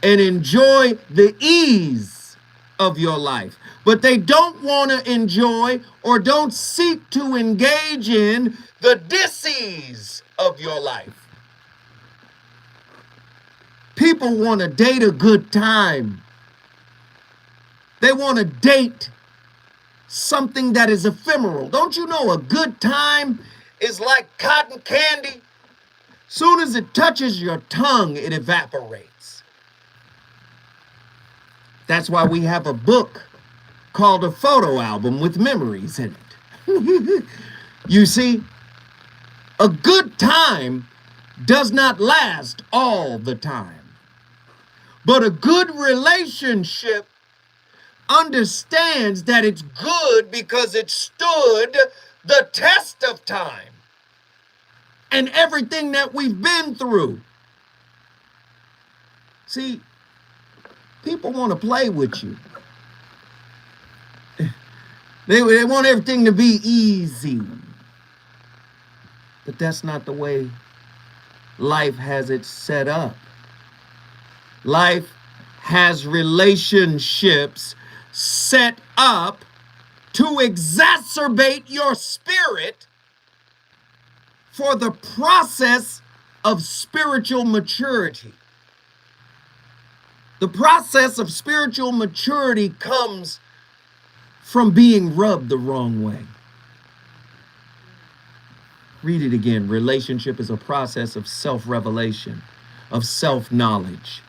and enjoy the ease of your life, but they don't want to enjoy or don't seek to engage in the dis-ease of your life. People want to date a good time. They want to date something that is ephemeral. Don't you know a good time is like cotton candy? Soon as it touches your tongue, it evaporates. That's why we have a book called a photo album with memories in it. You see, a good time does not last all the time. But a good relationship understands that it's good because it stood the test of time and everything that we've been through. See, people want to play with you. They want everything to be easy. But that's not the way life has it set up. Life has relationships set up to exacerbate your spirit for the process of spiritual maturity. The process of spiritual maturity comes from being rubbed the wrong way. Read it again. Relationship is a process of self-revelation, of self-knowledge.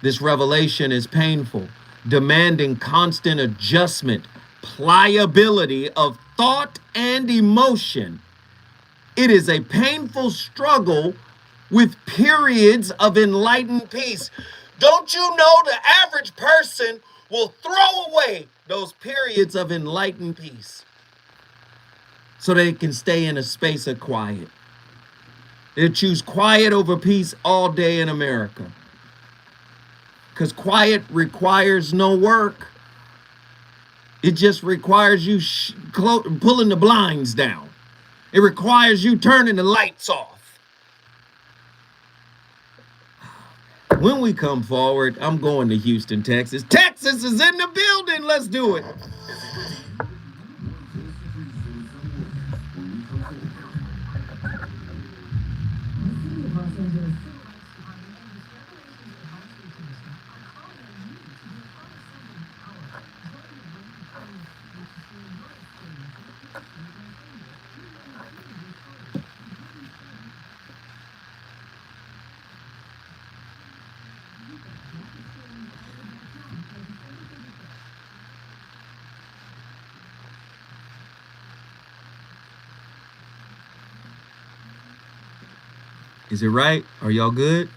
This revelation is painful, demanding constant adjustment, pliability of thought and emotion. It is a painful struggle with periods of enlightened peace. Don't you know the average person will throw away those periods of enlightened peace so they can stay in a space of quiet? They'll choose quiet over peace all day in America. Because quiet requires no work. It just requires you pulling the blinds down. It requires you turning the lights off. When we come forward, I'm going to Houston, Texas. Texas is in the building. Let's do it. Is it right? Are y'all good?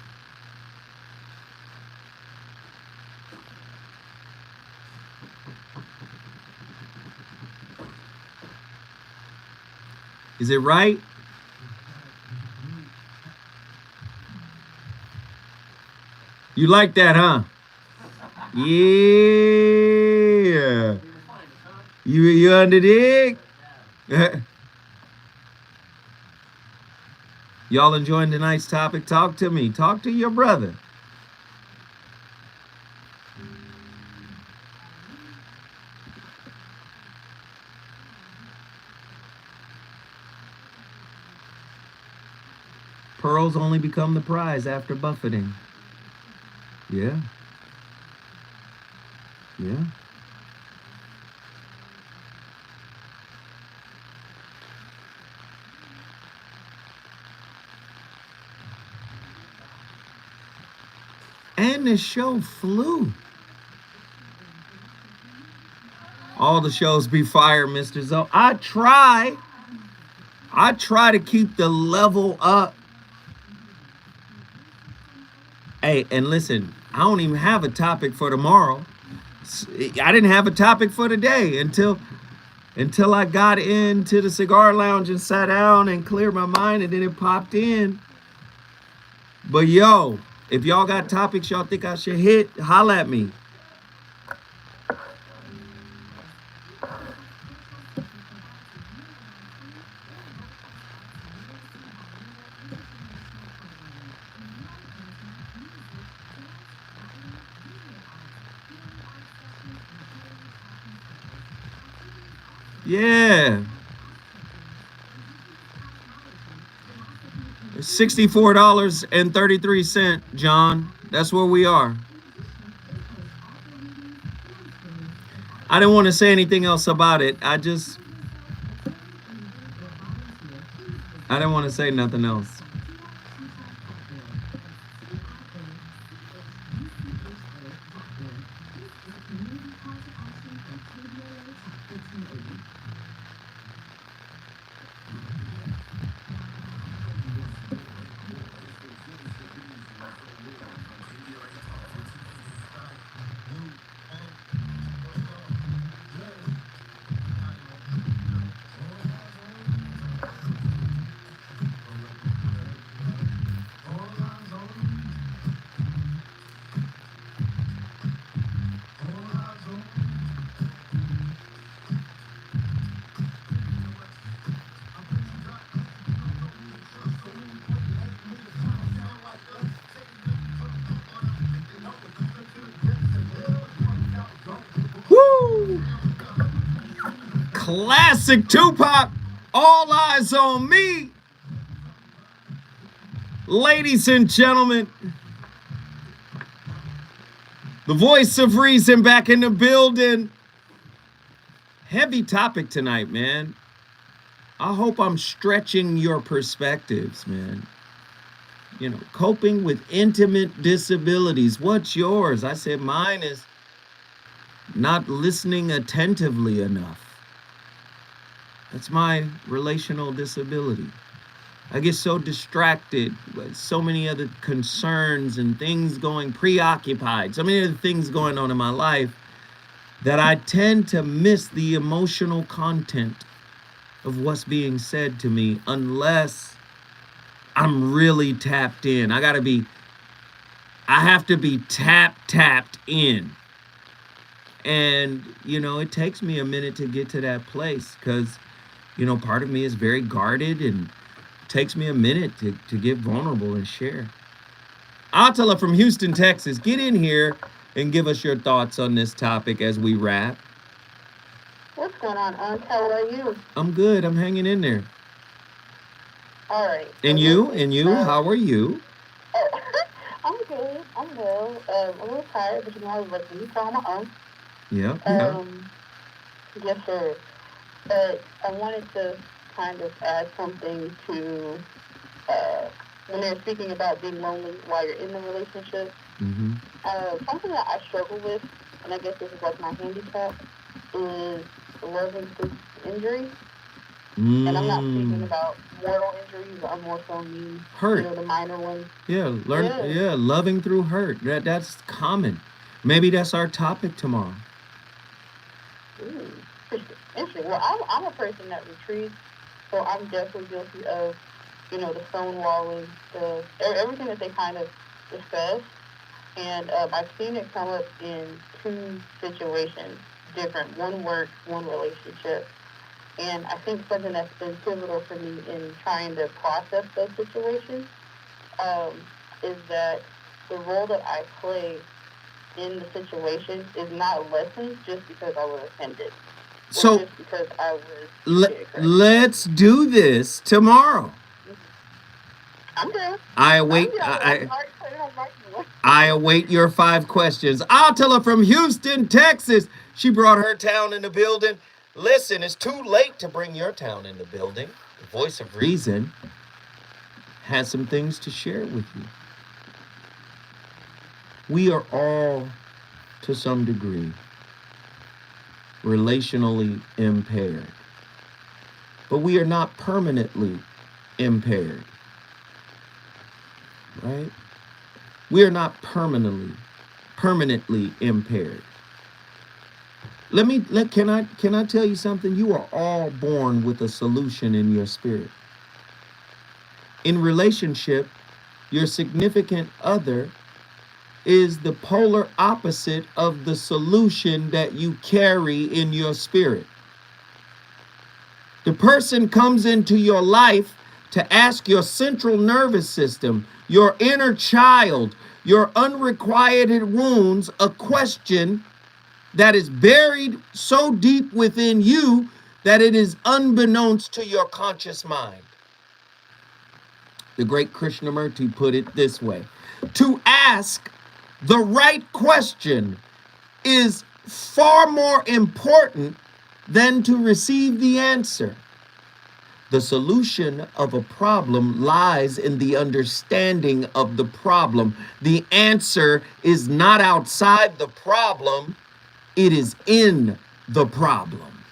Is it right? You like that, huh? Yeah. You under dig? Y'all enjoying tonight's topic? Talk to me. Talk to your brother. Pearls only become the prize after buffeting. Yeah. Yeah. And the show flew. All the shows be fire, Mr. Zoe. I try to keep the level up. Hey, and listen, I don't even have a topic for tomorrow. I didn't have a topic for today until I got into the cigar lounge and sat down and cleared my mind, and then it popped in. But yo, if y'all got topics y'all think I should hit, holla at me. Yeah. $64.33, John. That's where we are. I didn't want to say anything else about it. I didn't want to say nothing else. Woo! Classic Tupac, All Eyes on Me. Ladies and gentlemen, the voice of reason back in the building. Heavy topic tonight, man. I hope I'm stretching your perspectives, man. You know, coping with intimate disabilities. What's yours? I said mine is not listening attentively enough. That's my relational disability. I get so distracted with so many other concerns and things going preoccupied, so many other things going on in my life that I tend to miss the emotional content of what's being said to me unless I'm really tapped in. I have to be tapped in. And, you know, it takes me a minute to get to that place because, you know, part of me is very guarded and it takes me a minute to get vulnerable and share. Attila from Houston, Texas, get in here and give us your thoughts on this topic as we wrap. What's going on, Unc? How are you? I'm good. I'm hanging in there. All right. And you? How are you? Oh, I'm good. I'm well. I'm a little tired, but you know I was listening. You call my Unc. Yeah. Yes, sir. But I wanted to kind of add something to when they're speaking about being lonely while you're in the relationship. Mm-hmm. Something that I struggle with, and I guess this is like my handicap, is loving through injury. And I'm not speaking about mortal injuries. I'm more so mean hurt. You know, the minor ones. Yeah, loving through hurt. That's common. Maybe that's our topic tomorrow. Ooh, interesting. Well, I'm a person that retreats, so I'm definitely guilty of, you know, the stonewalling, everything that they kind of discuss. And I've seen it come up in two situations, different. One work, one relationship. And I think something that's been pivotal for me in trying to process those situations is that the role that I play in the situation is not lessened just because I was offended. So just because I was let's do this tomorrow. I'm good. I await your 5 questions. Attila from Houston, Texas. She brought her town in the building. Listen, it's too late to bring your town in the building. The voice of reason has some things to share with you. We are all, to some degree, relationally impaired. But we are not permanently impaired. Right? We are not permanently impaired. Can I tell you something? You are all born with a solution in your spirit. In relationship, your significant other is the polar opposite of the solution that you carry in your spirit. The person comes into your life to ask your central nervous system, your inner child, your unrequited wounds, a question that is buried so deep within you that it is unbeknownst to your conscious mind. The great Krishnamurti put it this way: to ask the right question is far more important than to receive the answer. The solution of a problem lies in the understanding of the problem. The answer is not outside the problem, it is in the problem.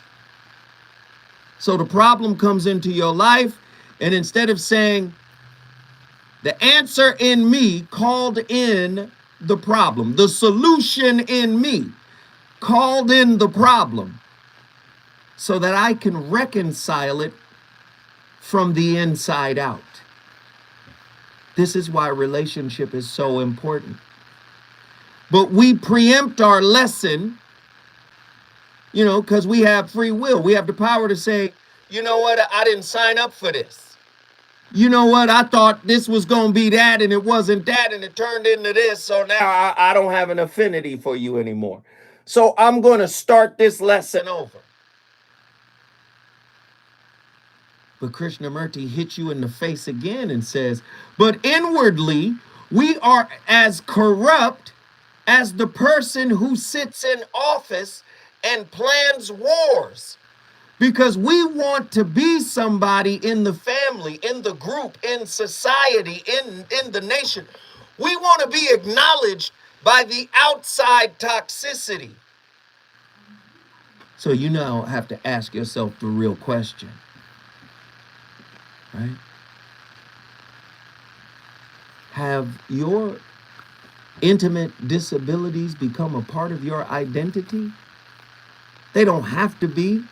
So the problem comes into your life, and instead of saying, the answer in me called in the problem, the solution in me called in the problem, so that I can reconcile it from the inside out. This is why relationship is so important. But we preempt our lesson, you know, because we have free will. We have the power to say, you know what, I didn't sign up for this. You know what, I thought this was going to be that, and it wasn't that, and it turned into this, so now I don't have an affinity for you anymore. So I'm going to start this lesson over. But Krishnamurti hits you in the face again and says, but inwardly, we are as corrupt as the person who sits in office and plans wars. Because we want to be somebody in the family, in the group, in society, in the nation. We want to be acknowledged by the outside toxicity. So you now have to ask yourself the real question, right? Have your intimate disabilities become a part of your identity? They don't have to be.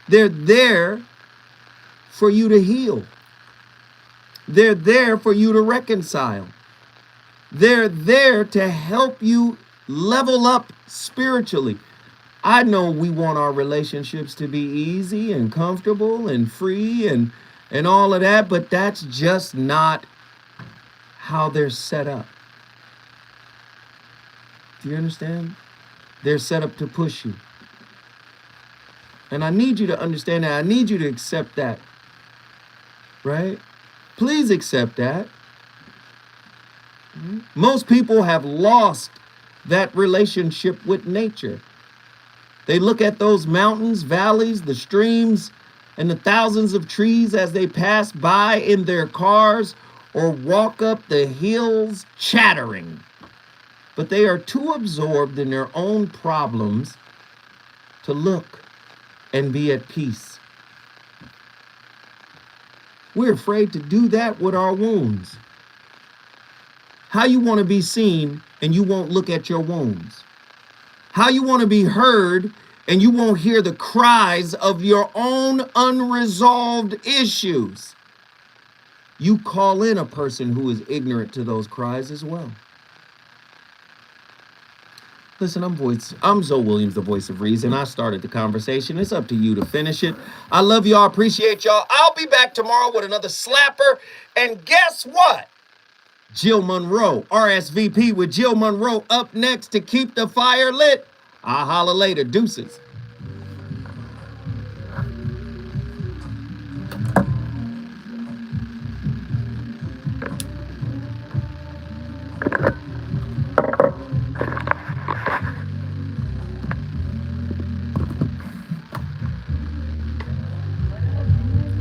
They're there for you to heal. They're there for you to reconcile. They're there to help you level up spiritually. I know we want our relationships to be easy and comfortable and free and all of that, but that's just not how they're set up. Do you understand? They're set up to push you. And I need you to understand that. I need you to accept that. Right? Please accept that. Most people have lost that relationship with nature. They look at those mountains, valleys, the streams, and the thousands of trees as they pass by in their cars or walk up the hills chattering. But they are too absorbed in their own problems to look and be at peace. We're afraid to do that with our wounds. How you want to be seen and you won't look at your wounds? How you want to be heard and you won't hear the cries of your own unresolved issues? You call in a person who is ignorant to those cries as well. Listen, I'm Zoe Williams, the voice of reason. I started the conversation. It's up to you to finish it. I love y'all. Appreciate y'all. I'll be back tomorrow with another slapper. And guess what? Jill Monroe, RSVP with Jill Monroe up next to keep the fire lit. I'll holler later. Deuces.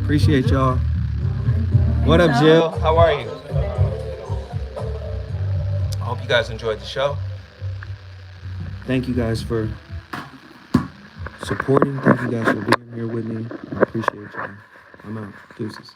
Appreciate y'all. What up, Jill? How are you? I hope you guys enjoyed the show. Thank you guys for supporting. Thank you guys for being here with me. I appreciate y'all. I'm out. Deuces.